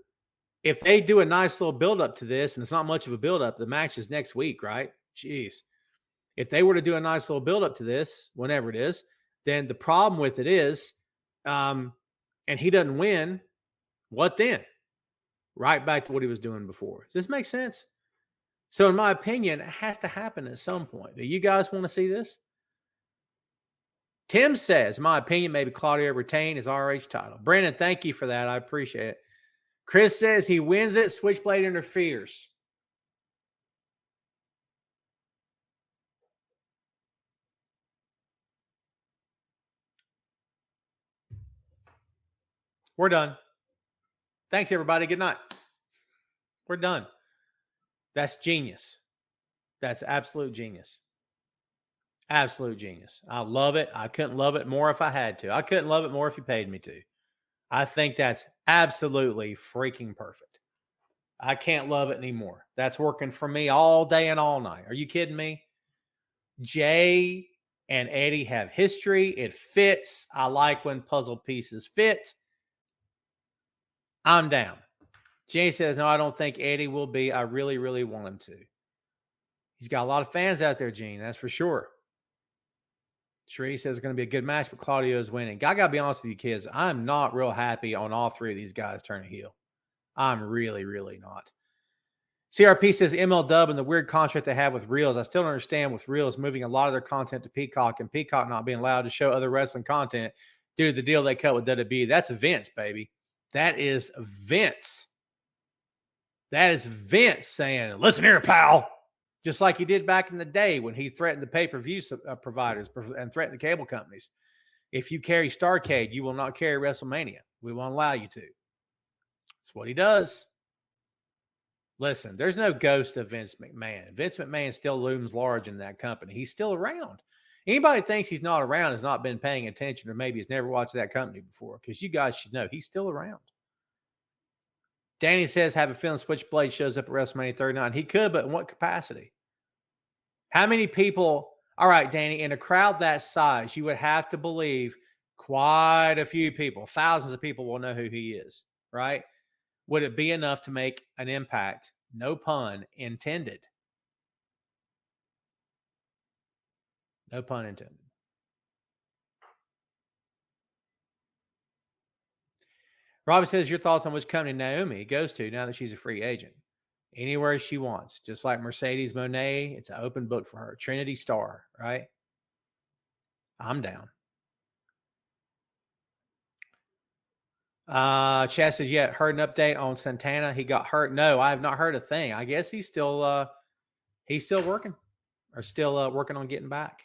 if they do a nice little build-up to this, and it's not much of a build-up, the match is next week, right? Jeez. If they were to do a nice little build-up to this, whenever it is, then the problem with it is, and he doesn't win, what then? Right back to what he was doing before. Does this make sense? So in my opinion, it has to happen at some point. Do you guys want to see this? Tim says, in my opinion, maybe Claudio retain his RH title. Brandon, thank you for that. I appreciate it. Chris says he wins it. Switchblade interferes. We're done. Thanks, everybody. Good night. We're done. That's genius. That's absolute genius. Absolute genius. I love it. I couldn't love it more if I had to. I couldn't love it more if you paid me to. I think that's absolutely freaking perfect. I can't love it anymore. That's working for me all day and all night. Are you kidding me? Jay and Eddie have history. It fits. I like when puzzle pieces fit. I'm down. Jay says, no, I don't think Eddie will be. I really, really want him to. He's got a lot of fans out there, Gene. That's for sure. Sheree says it's going to be a good match, but Claudio is winning. I got to be honest with you, kids. I'm not real happy on all three of these guys turning heel. I'm really, really not. CRP says MLW and the weird contract they have with Reels. I still don't understand with Reels moving a lot of their content to Peacock and Peacock not being allowed to show other wrestling content due to the deal they cut with WWE. That's Vince, baby. That is Vince. That is Vince saying, listen here, pal. Just like he did back in the day when he threatened the pay-per-view providers and threatened the cable companies. If you carry Starrcade, you will not carry WrestleMania. We won't allow you to. That's what he does. Listen, there's no ghost of Vince McMahon. Vince McMahon still looms large in that company. He's still around. Anybody thinks he's not around has not been paying attention or maybe has never watched that company before, because you guys should know he's still around. Danny says, have a feeling Switchblade shows up at WrestleMania 39. He could, but in what capacity? How many people? All right, Danny, in a crowd that size, you would have to believe quite a few people, thousands of people will know who he is, right? Would it be enough to make an impact? No pun intended. No pun intended. Robbie says, your thoughts on which company Naomi goes to now that she's a free agent? Anywhere she wants. Just like Mercedes Moné, it's an open book for her. Trinity Star, right? I'm down. Chad says, yeah, heard an update on Santana. He got hurt. No, I have not heard a thing. I guess he's still working or still working on getting back.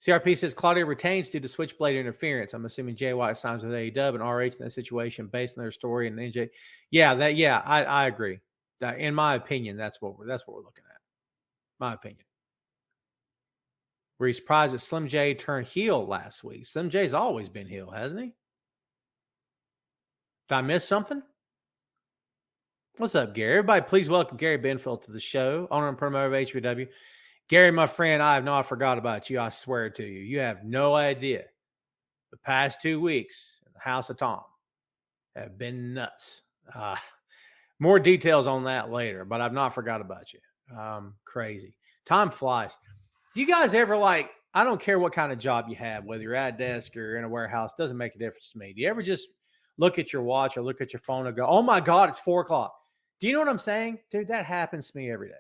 CRP says Claudio retains due to Switchblade interference. I'm assuming Jay White signs with AEW and RH in that situation based on their story and NJ. Yeah, I agree. In my opinion, that's what we're looking at. My opinion. Were you surprised that Slim J turned heel last week? Slim J's always been heel, hasn't he? Did I miss something? What's up, Gary? Everybody, please welcome Gary Benfield to the show, owner and promoter of HBW. Gary, my friend, I have not forgot about you. I swear to you. You have no idea. The past 2 weeks in the House of Tom have been nuts. More details on that later, but I've not forgot about you. Crazy. Time flies. Do you guys ever I don't care what kind of job you have, whether you're at a desk or in a warehouse, doesn't make a difference to me. Do you ever just look at your watch or look at your phone and go, oh my God, it's 4:00? Do you know what I'm saying? Dude, that happens to me every day.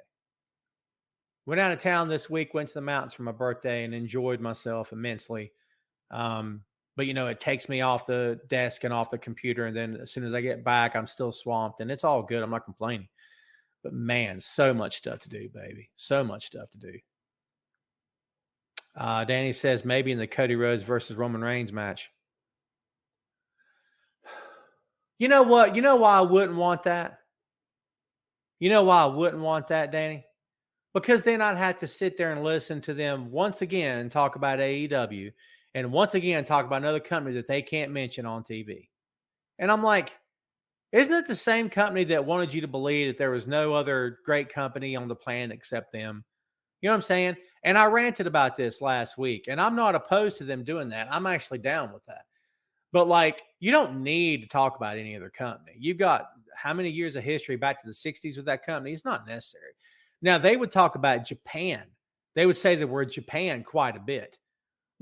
Went out of town this week, went to the mountains for my birthday and enjoyed myself immensely. But, it takes me off the desk and off the computer. And then as soon as I get back, I'm still swamped and it's all good. I'm not complaining. But, man, so much stuff to do, baby. So much stuff to do. Danny says maybe in the Cody Rhodes versus Roman Reigns match. You know what? You know why I wouldn't want that? You know why I wouldn't want that, Danny? Because then I'd have to sit there and listen to them once again talk about AEW and once again talk about another company that they can't mention on TV. And I'm like, isn't it the same company that wanted you to believe that there was no other great company on the planet except them? You know what I'm saying? And I ranted about this last week, and I'm not opposed to them doing that. I'm actually down with that. But you don't need to talk about any other company. You've got how many years of history back to the 60s with that company? It's not necessary. Now, they would talk about Japan. They would say the word Japan quite a bit.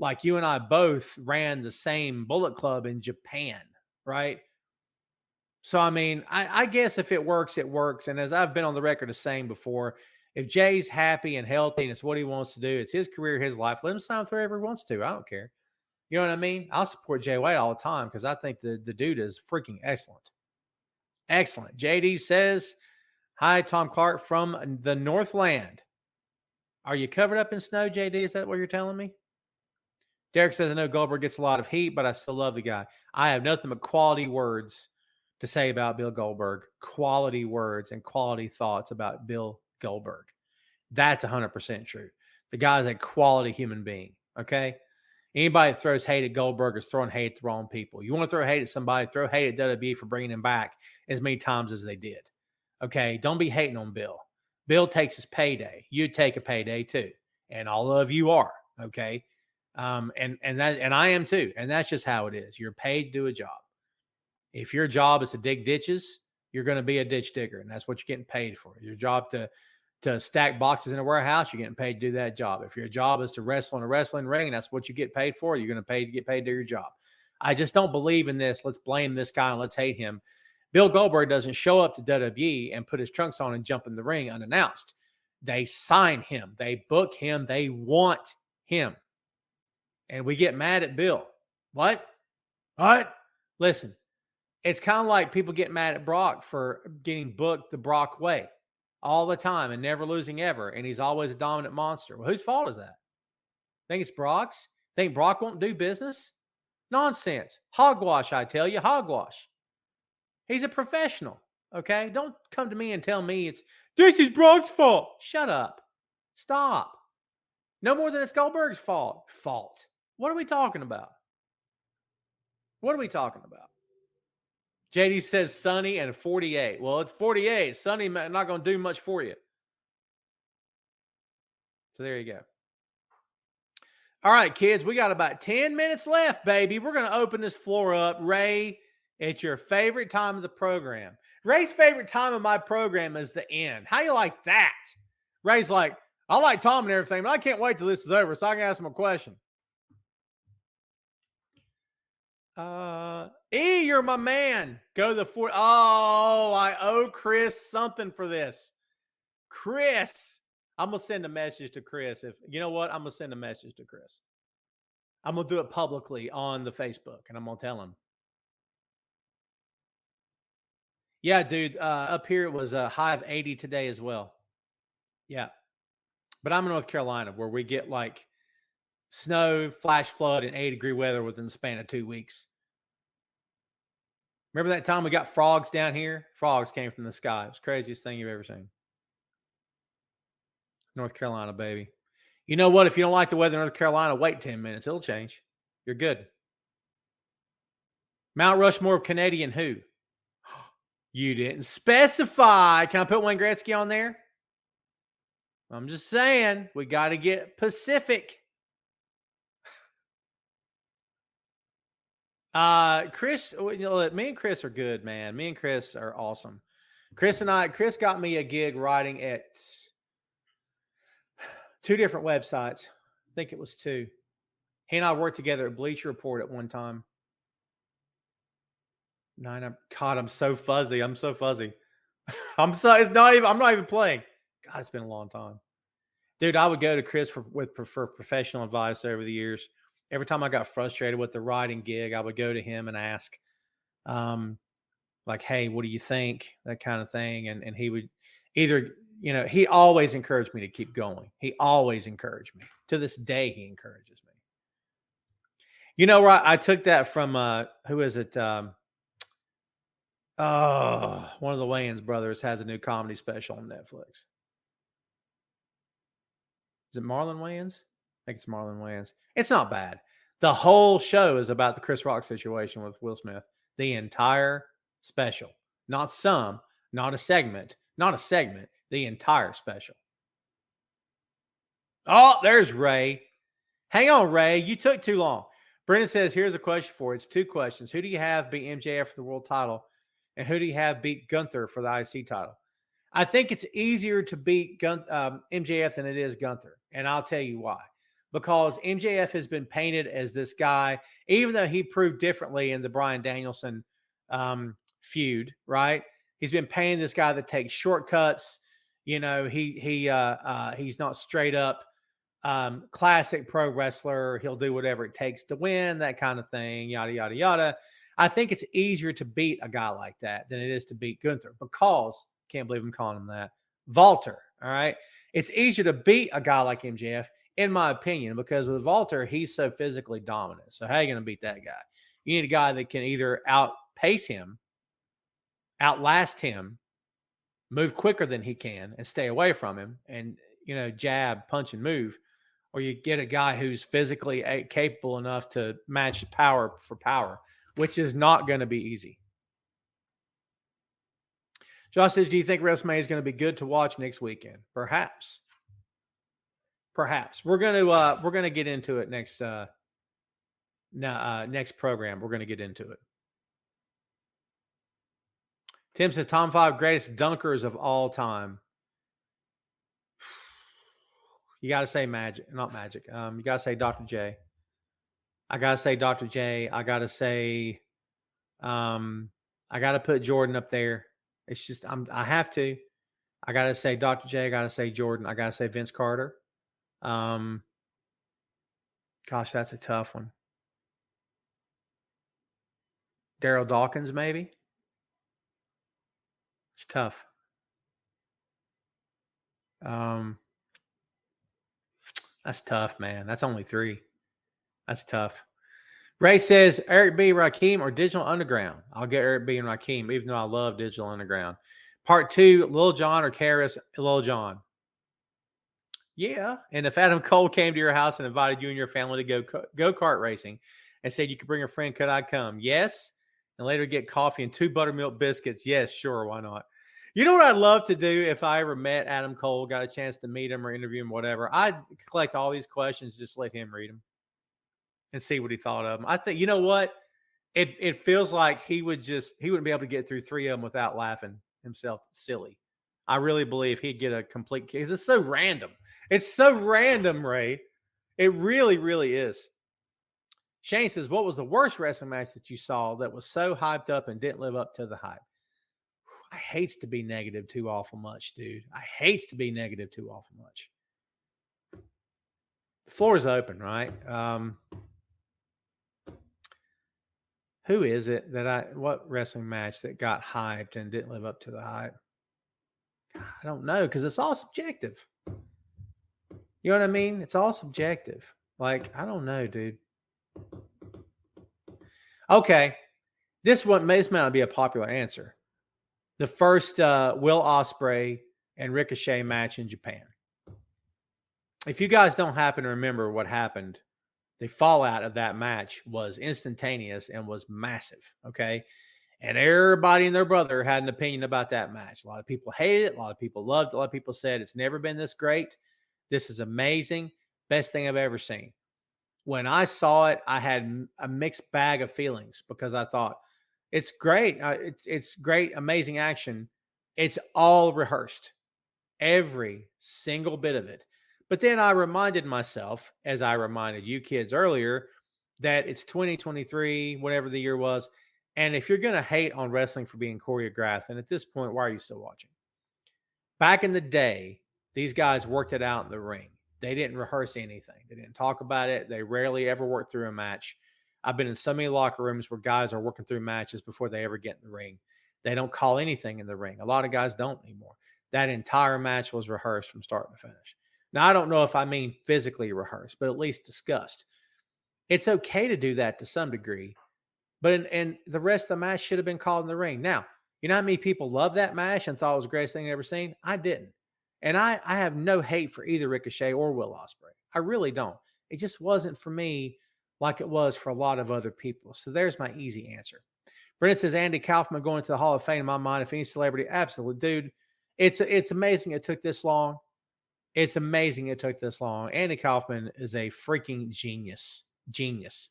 Like you and I both ran the same Bullet Club in Japan, right? So, I mean, I guess if it works, it works. And as I've been on the record of saying before, if Jay's happy and healthy and it's what he wants to do, it's his career, his life, let him sign with wherever he wants to. I don't care. You know what I mean? I'll support Jay White all the time because I think the dude is freaking excellent. Excellent. JD says, hi, Tom Clark from the Northland. Are you covered up in snow, JD? Is that what you're telling me? Derek says, I know Goldberg gets a lot of heat, but I still love the guy. I have nothing but quality words to say about Bill Goldberg. Quality words and quality thoughts about Bill Goldberg. That's 100% true. The guy's a quality human being. Okay. Anybody that throws hate at Goldberg is throwing hate at the wrong people. You want to throw hate at somebody, throw hate at WWE for bringing him back as many times as they did. Okay. Don't be hating on Bill. Bill takes his payday. You take a payday too. And all of you are. Okay. And I am too. And that's just how it is. You're paid to do a job. If your job is to dig ditches, you're going to be a ditch digger. And that's what you're getting paid for. Your job to stack boxes in a warehouse, you're getting paid to do that job. If your job is to wrestle in a wrestling ring, that's what you get paid for. You're going to get paid to do your job. I just don't believe in this. Let's blame this guy and let's hate him. Bill Goldberg doesn't show up to WWE and put his trunks on and jump in the ring unannounced. They sign him. They book him. They want him. And we get mad at Bill. What? Listen, it's kind of like people get mad at Brock for getting booked the Brock way all the time and never losing ever. And he's always a dominant monster. Well, whose fault is that? Think it's Brock's? Think Brock won't do business? Nonsense. Hogwash, I tell you. Hogwash. He's a professional. Okay? Don't come to me and tell me this is Brock's fault. Shut up. Stop. No more than it's Goldberg's fault. What are we talking about? JD says Sonny and 48. Well, it's 48. Sonny not going to do much for you. So there you go. All right, kids, we got about 10 minutes left, baby. We're going to open this floor up. Ray, it's your favorite time of the program. Ray's favorite time of my program is the end. How you like that? Ray's like, I like Tom and everything, but I can't wait till this is over so I can ask him a question. You're my man. Go to the fort. Oh, I owe Chris something for this. Chris, I'm going to send a message to Chris. I'm going to send a message to Chris. I'm going to do it publicly on the Facebook, and I'm going to tell him. Yeah, dude, up here it was a high of 80 today as well. Yeah. But I'm in North Carolina where we get like snow, flash flood, and 80-degree weather within the span of 2 weeks. Remember that time we got frogs down here? Frogs came from the sky. It was the craziest thing you've ever seen. North Carolina, baby. You know what? If you don't like the weather in North Carolina, wait 10 minutes. It'll change. You're good. Mount Rushmore Canadian who? You didn't specify. Can I put Wayne Gretzky on there? I'm just saying, we got to get Pacific. Chris, me and Chris are good, man. Me and Chris are awesome. Chris got me a gig writing at 2 different websites. I think it was 2. He and I worked together at Bleacher Report at one time. God, I'm so fuzzy. I'm not even playing. God, it's been a long time. Dude, I would go to Chris for professional advice over the years. Every time I got frustrated with the writing gig, I would go to him and ask, like, hey, what do you think? That kind of thing. And he would either, he always encouraged me to keep going. He always encouraged me. To this day, he encourages me. I took that from, who is it? One of the Wayans brothers has a new comedy special on Netflix. Is it Marlon Wayans? I think it's Marlon Wayans. It's not bad. The whole show is about the Chris Rock situation with Will Smith. The entire special. Not some, not a segment, the entire special. Oh, there's Ray. Hang on, Ray. You took too long. Brendan says, here's a question for you. It's 2 questions. Who do you have beat MJF for the world title? And who do you have beat Gunther for the IC title? I think it's easier to beat MJF than it is Gunther. And I'll tell you why. Because MJF has been painted as this guy, even though he proved differently in the Bryan Danielson feud, right? He's been painted this guy that takes shortcuts. He's not straight up classic pro wrestler. He'll do whatever it takes to win, that kind of thing, yada, yada, yada. I think it's easier to beat a guy like that than it is to beat Gunther because, can't believe I'm calling him that, Walter, all right? It's easier to beat a guy like MJF, in my opinion, because with Walter, he's so physically dominant. So how are you going to beat that guy? You need a guy that can either outpace him, outlast him, move quicker than he can, and stay away from him, and, jab, punch, and move. or you get a guy who's physically capable enough to match power for power, which is not going to be easy. Josh says, do you think WrestleMania is going to be good to watch next weekend? Perhaps. We're going to get into it next next program. We're going to get into it. Tim says top 5 greatest dunkers of all time. You got to say Magic, not Magic. You got to say Dr. J. I got to say Dr. J. I got to say, I got to put Jordan up there. It's just, I have to. I got to say Dr. J. I got to say Jordan. I got to say Vince Carter. Gosh, that's a tough one. Daryl Dawkins, maybe. It's tough. That's tough, man. That's only 3. That's tough. Ray says Eric B, Rakim, or Digital Underground. I'll get Eric B and Rakim, even though I love Digital Underground. Part 2, Lil Jon or Karis? Lil Jon. Yeah. And if Adam Cole came to your house and invited you and your family to go-kart racing and said you could bring a friend, could I come? Yes. And later get coffee and 2 buttermilk biscuits. Yes, sure. Why not? You know what I'd love to do if I ever met Adam Cole, got a chance to meet him or interview him, whatever? I'd collect all these questions, just let him read them and see what he thought of them. I think, you know what? It feels like he wouldn't be able to get through 3 of them without laughing himself silly. I really believe he'd get a complete case. It's so random. It's so random, Ray. It really, really is. Shane says, what was the worst wrestling match that you saw that was so hyped up and didn't live up to the hype? I hates to be negative too awful much, dude. I hates to be negative too awful much. The floor is open, right? Who is it what wrestling match that got hyped and didn't live up to the hype? I don't know, because it's all subjective. You know what I mean? It's all subjective. Like, I don't know, dude. Okay. This may not be a popular answer. The first Will Ospreay and Ricochet match in Japan. If you guys don't happen to remember what happened, the fallout of that match was instantaneous and was massive, okay? And everybody and their brother had an opinion about that match. A lot of people hated it. A lot of people loved it. A lot of people said it's never been this great. This is amazing. Best thing I've ever seen. When I saw it, I had a mixed bag of feelings because I thought, it's great. It's great, amazing action. It's all rehearsed. Every single bit of it. But then I reminded myself, as I reminded you kids earlier, that it's 2023, whatever the year was. And if you're going to hate on wrestling for being choreographed, and at this point, why are you still watching? Back in the day, these guys worked it out in the ring. They didn't rehearse anything. They didn't talk about it. They rarely ever worked through a match. I've been in so many locker rooms where guys are working through matches before they ever get in the ring. They don't call anything in the ring. A lot of guys don't anymore. That entire match was rehearsed from start to finish. Now, I don't know if I mean physically rehearsed, but at least discussed. It's okay to do that to some degree, but and the rest of the match should have been called in the ring. Now, you know how many people loved that match and thought it was the greatest thing they've ever seen? I didn't. And I have no hate for either Ricochet or Will Ospreay. I really don't. It just wasn't for me like it was for a lot of other people. So there's my easy answer. Brennan says, Andy Kaufman going to the Hall of Fame in my mind. If any celebrity, absolutely. Dude, it's amazing it took this long. It's amazing it took this long. Andy Kaufman is a freaking genius. Genius.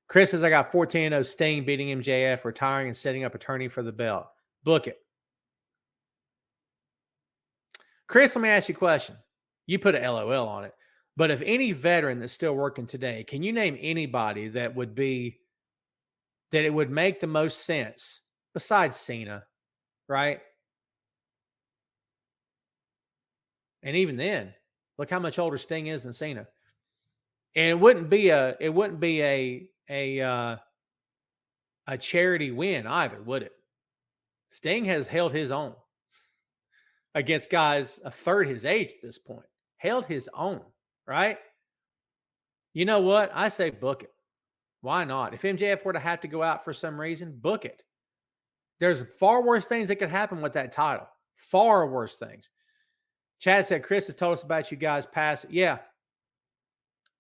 Chris says, I got 14-0 Sting beating MJF, retiring and setting up a tourney for the belt. Book it. Chris, let me ask you a question. You put an LOL on it. But if any veteran that's still working today, can you name anybody that it would make the most sense besides Cena, right? And even then, look how much older Sting is than Cena. And it wouldn't be a charity win either, would it? Sting has held his own against guys a third his age at this point. Held his own, right? You know what? I say book it. Why not? If MJF were to have to go out for some reason, book it. There's far worse things that could happen with that title. Far worse things. Chad said, Chris has told us about you guys past. Yeah,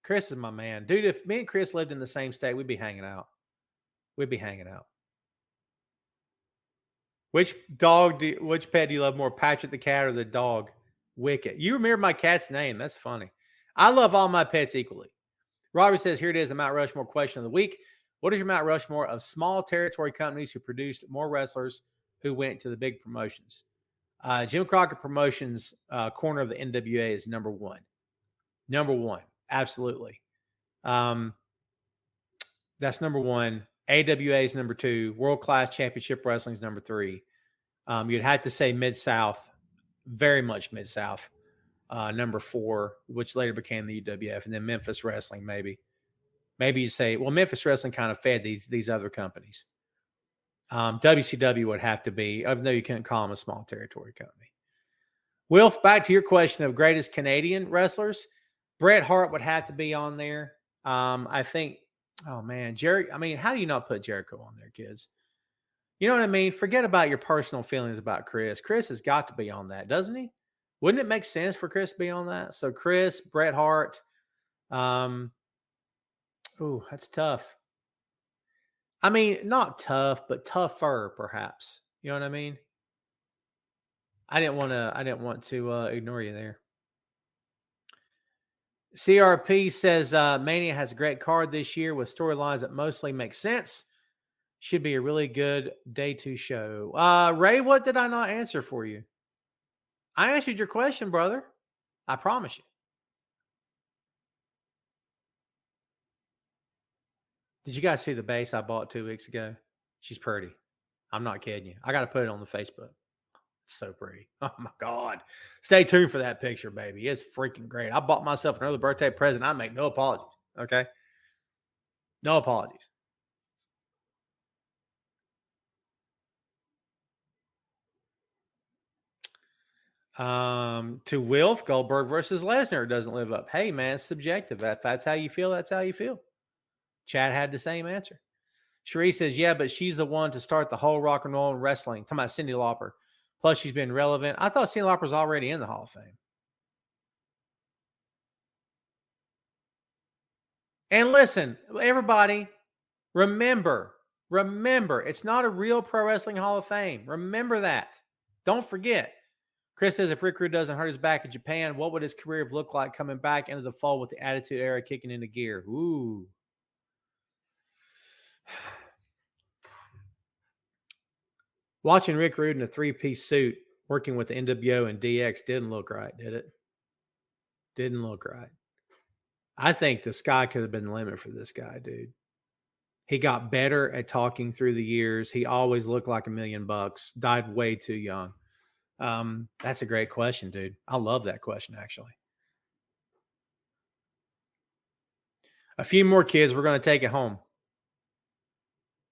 Chris is my man. Dude, if me and Chris lived in the same state, we'd be hanging out. We'd be hanging out. Which pet do you love more, Patrick the cat or the dog? Wicket. You remember my cat's name. That's funny. I love all my pets equally. Robert says, here it is, the Mount Rushmore question of the week. What is your Mount Rushmore of small territory companies who produced more wrestlers who went to the big promotions? Jim Crockett Promotions, corner of the NWA is number one. Number one. Absolutely. That's number one. AWA is number two. World Class Championship Wrestling is number three. You'd have to say Mid-South, very much Mid-South. Number four, which later became the UWF, and then Memphis Wrestling, maybe. Maybe you say, well, Memphis Wrestling kind of fed these other companies. WCW would have to be, even though you couldn't call them a small territory company. Wilf, back to your question of greatest Canadian wrestlers. Bret Hart would have to be on there. I think, oh man, how do you not put Jericho on there, kids? You know what I mean? Forget about your personal feelings about Chris. Chris has got to be on that, doesn't he? Wouldn't it make sense for Chris to be on that? So Chris, Bret Hart. Oh, that's tough. I mean, not tough, but tougher, perhaps. You know what I mean? I didn't want to ignore you there. CRP says Mania has a great card this year with storylines that mostly make sense. Should be a really good day two show. Ray, what did I not answer for you? I answered your question, brother. I promise you. Did you guys see the base I bought 2 weeks ago? She's pretty. I'm not kidding you. I got to put it on the Facebook. It's so pretty. Oh, my God. Stay tuned for that picture, baby. It's freaking great. I bought myself an early birthday present. I make no apologies, okay? No apologies. To Wilf, Goldberg versus Lesnar doesn't live up. Hey, man, it's subjective. If that's how you feel, that's how you feel. Chad had the same answer. Cherie says, yeah, but she's the one to start the whole rock and roll and wrestling. Talking about Cyndi Lauper. Plus, she's been relevant. I thought Cyndi Lauper's already in the Hall of Fame. And listen, everybody, remember, it's not a real Pro Wrestling Hall of Fame. Remember that. Don't forget. Chris says, if Rick Rude doesn't hurt his back in Japan, what would his career have looked like coming back into the fold with the Attitude Era kicking into gear? Ooh. Watching Rick Rude in a 3-piece suit working with the NWO and DX didn't look right, did it? Didn't look right. I think the sky could have been the limit for this guy, dude. He got better at talking through the years. He always looked like $1 million. Died way too young. That's a great question, dude. I love that question, actually. A few more kids. We're going to take it home.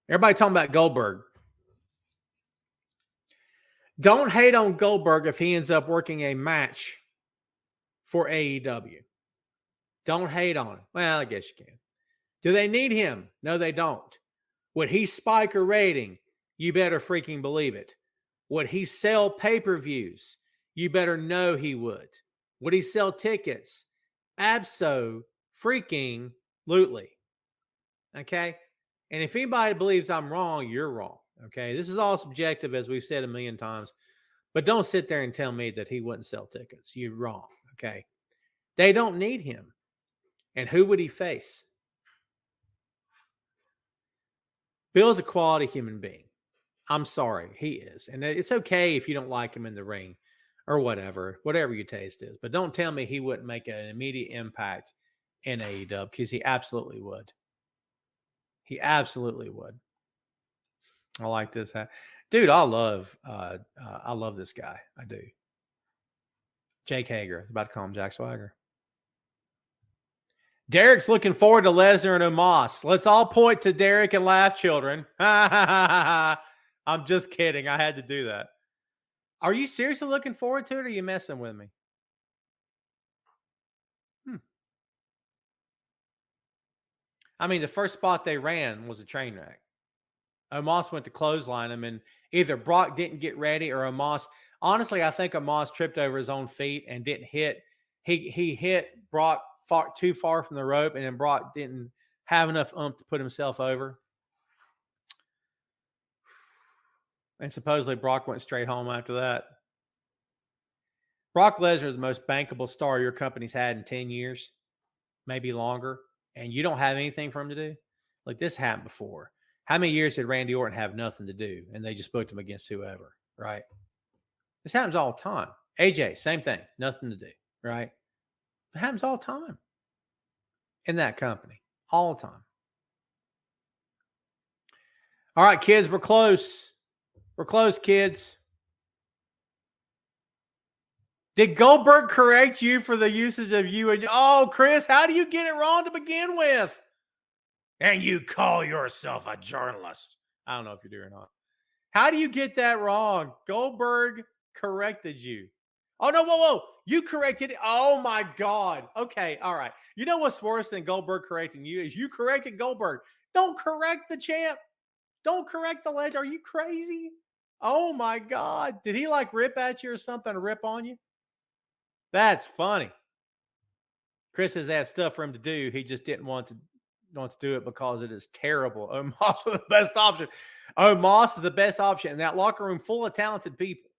Everybody talking about Goldberg. Don't hate on Goldberg if he ends up working a match for AEW. Don't hate on him. Well, I guess you can. Do they need him? No, they don't. Would he spike a rating? You better freaking believe it. Would he sell pay-per-views? You better know he would. Would he sell tickets? Abso-freaking-lutely. Okay? And if anybody believes I'm wrong, you're wrong. Okay? This is all subjective, as we've said a million times. But don't sit there and tell me that he wouldn't sell tickets. You're wrong. Okay? They don't need him. And who would he face? Bill's a quality human being. I'm sorry, he is. And it's okay if you don't like him in the ring or whatever your taste is. But don't tell me he wouldn't make an immediate impact in AEW, because he absolutely would. He absolutely would. I like this hat. Dude, I love this guy. I do. Jake Hager. I was about to call him Jack Swagger. Derek's looking forward to Lesnar and Omos. Let's all point to Derek and laugh, children. I'm just kidding. I had to do that. Are you seriously looking forward to it, or are you messing with me? I mean, the first spot they ran was a train wreck. Omos went to clothesline him, and either Brock didn't get ready or Omos. Honestly, I think Omos tripped over his own feet and didn't hit. He hit Brock too far from the rope, and then Brock didn't have enough oomph to put himself over. And supposedly Brock went straight home after that. Brock Lesnar is the most bankable star your company's had in 10 years, maybe longer, and you don't have anything for him to do? Like, this happened before. How many years did Randy Orton have nothing to do, and they just booked him against whoever, right? This happens all the time. AJ, same thing, nothing to do, right? It happens all the time in that company, all the time. All right, kids, we're close. We're close, kids. Did Goldberg correct you for the usage of you? And oh, Chris, how do you get it wrong to begin with? And you call yourself a journalist. I don't know if you do or not. How do you get that wrong? Goldberg corrected you. Oh, no, whoa. You corrected it. Oh, my God. Okay, all right. You know what's worse than Goldberg correcting you is you corrected Goldberg. Don't correct the champ. Don't correct the legend. Are you crazy? Oh, my God. Did he like rip at you or something, or rip on you? That's funny. Chris says they have stuff for him to do. He just didn't want to do it because it is terrible. Omos was the best option. Omos is the best option in that locker room full of talented people.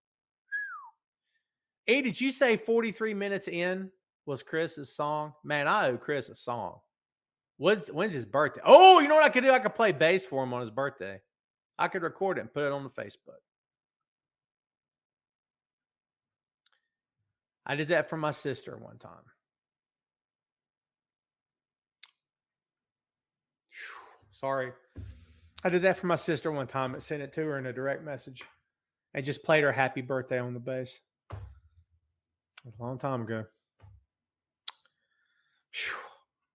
Hey, did you say 43 minutes in was Chris's song? Man, I owe Chris a song. When's his birthday? Oh, you know what I could do? I could play bass for him on his birthday. I could record it and put it on the Facebook. I did that for my sister one time. Sorry. I did that for my sister one time. I sent it to her in a direct message and just played her happy birthday on the bass. A long time ago.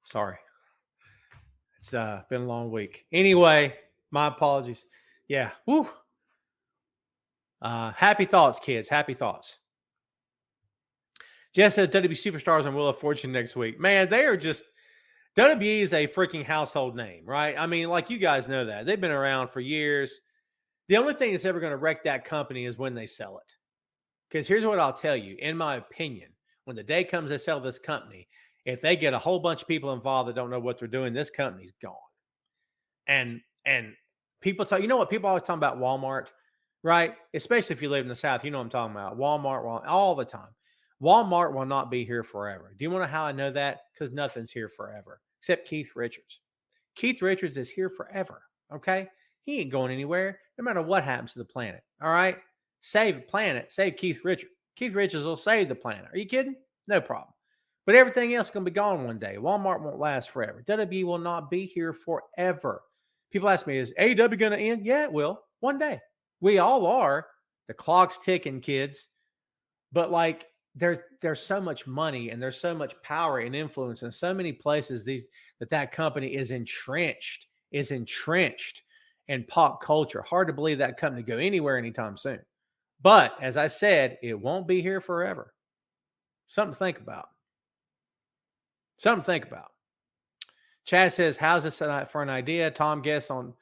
Sorry. It's been a long week. Anyway, my apologies. Yeah. Woo. Happy thoughts, kids. Happy thoughts. Jess says WWE Superstars on Wheel of Fortune next week. Man, they are just... WWE is a freaking household name, right? I mean, like, you guys know that. They've been around for years. The only thing that's ever going to wreck that company is when they sell it. Because here's what I'll tell you. In my opinion, when the day comes they sell this company, if they get a whole bunch of people involved that don't know what they're doing, this company's gone. And people talk, you know what? People always talk about Walmart, right? Especially if you live in the South, you know what I'm talking about. Walmart, all the time. Walmart will not be here forever. Do you want to know how I know that? Because nothing's here forever, except Keith Richards. Keith Richards is here forever, okay? He ain't going anywhere, no matter what happens to the planet, all right? Save the planet, save Keith Richards. Keith Richards will save the planet. Are you kidding? No problem. But everything else is going to be gone one day. Walmart won't last forever. WWE will not be here forever. People ask me, is AEW going to end? Yeah, it will. One day. We all are. The clock's ticking, kids. But, like, there's so much money and there's so much power and influence in so many places that company is entrenched in pop culture. Hard to believe that company go anywhere anytime soon. But as I said, it won't be here forever. Something to think about. Chad says, how's this for an idea? Tom guests on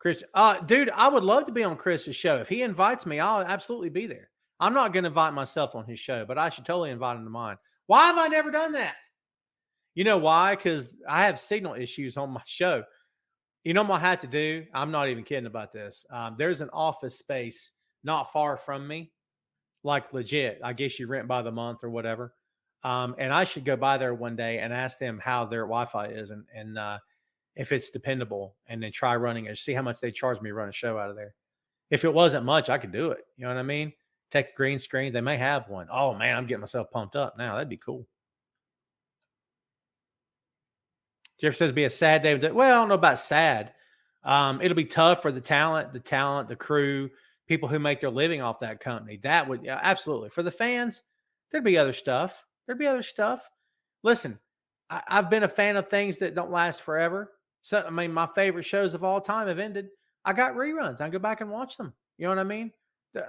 Chris. Dude, I would love to be on Chris's show. If he invites me, I'll absolutely be there. I'm not going to invite myself on his show, but I should totally invite him to mine. Why have I never done that? You know why? Because I have signal issues on my show. You know what I had to do? I'm not even kidding about this. There's an office space not far from me, like legit. I guess you rent by the month or whatever. And I should go by there one day and ask them how their Wi-Fi is and if it's dependable, and then try running it. See how much they charge me to run a show out of there. If it wasn't much, I could do it. You know what I mean? Take a green screen. They may have one. Oh, man, I'm getting myself pumped up now. That'd be cool. Jeff says be a sad day. Well, I don't know about sad. It'll be tough for the talent, the crew, people who make their living off that company. That would, yeah, absolutely. For the fans, there'd be other stuff. Listen, I've been a fan of things that don't last forever. So, I mean, my favorite shows of all time have ended. I got reruns. I go back and watch them. You know what I mean?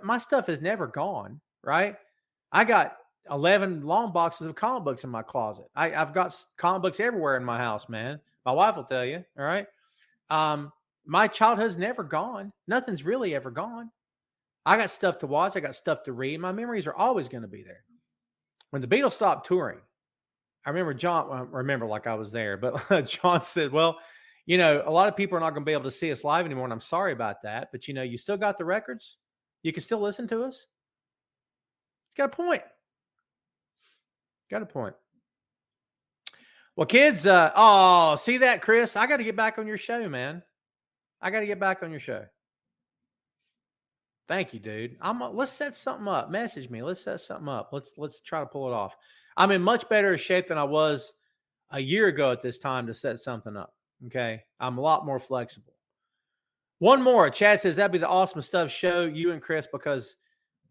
My stuff is never gone, right? I got 11 long boxes of comic books in my closet. I've got comic books everywhere in my house, man. My wife will tell you, all right? My childhood's never gone. Nothing's really ever gone. I got stuff to watch. I got stuff to read. My memories are always going to be there. When the Beatles stopped touring, I remember John, remember like I was there, but John said, well, you know, a lot of people are not going to be able to see us live anymore. And I'm sorry about that. But, you know, you still got the records. You can still listen to us. It's got a point. Got a point. Well, kids, see that, Chris? I got to get back on your show, man. I got to get back on your show. Thank you, dude. Let's set something up. Message me. Let's set something up. Let's try to pull it off. I'm in much better shape than I was a year ago at this time to set something up. Okay. I'm a lot more flexible. One more. Chad says that'd be the awesome stuff show, you and Chris, because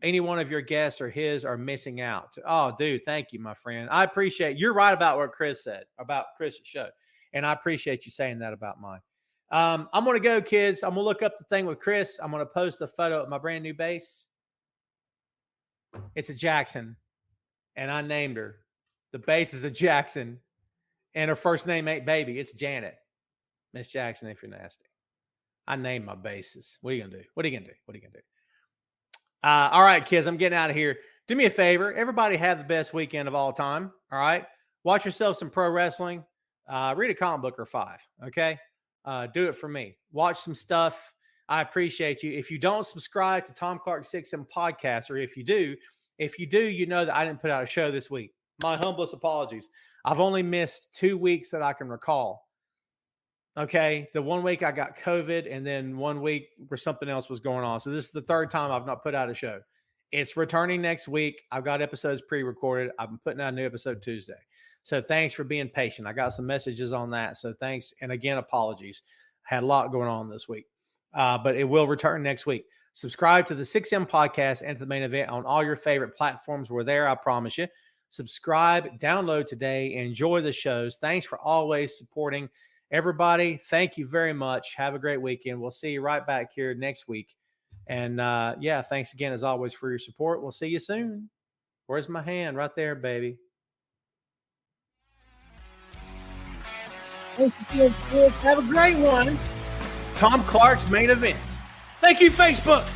any one of your guests or his are missing out. Oh, dude, thank you, my friend. I appreciate you're right about what Chris said about Chris' show. And I appreciate you saying that about mine. I'm going to go, kids. I'm going to look up the thing with Chris. I'm going to post a photo of my brand new bass. It's a Jackson, and I named her. The bass is a Jackson, and her first name ain't Baby. It's Janet. Miss Jackson, if you're nasty. I named my basses. What are you going to do? What are you going to do? What are you going to do? All right, kids, I'm getting out of here. Do me a favor. Everybody have the best weekend of all time. All right. Watch yourself some pro wrestling. Read a comic book or 5. Okay. Do it for me. Watch some stuff. I appreciate you. If you don't subscribe to Tom Clark 6M podcast, or if you do, you know that I didn't put out a show this week. My humblest apologies. I've only missed 2 weeks that I can recall. Okay. The 1 week I got COVID, and then 1 week where something else was going on. So this is the 3rd time I've not put out a show. It's returning next week. I've got episodes pre-recorded. I'm putting out a new episode Tuesday. So thanks for being patient. I got some messages on that. So thanks. And again, apologies. Had a lot going on this week, but it will return next week. Subscribe to the 6M podcast and to the main event on all your favorite platforms. We're there. I promise you. Subscribe, download today, enjoy the shows. Thanks for always supporting everybody. Thank you very much. Have a great weekend. We'll see you right back here next week. And yeah, thanks again as always for your support. We'll see you soon. Where's my hand? Right there, baby. Have a great one. Tom Clark's main event. Thank you, Facebook.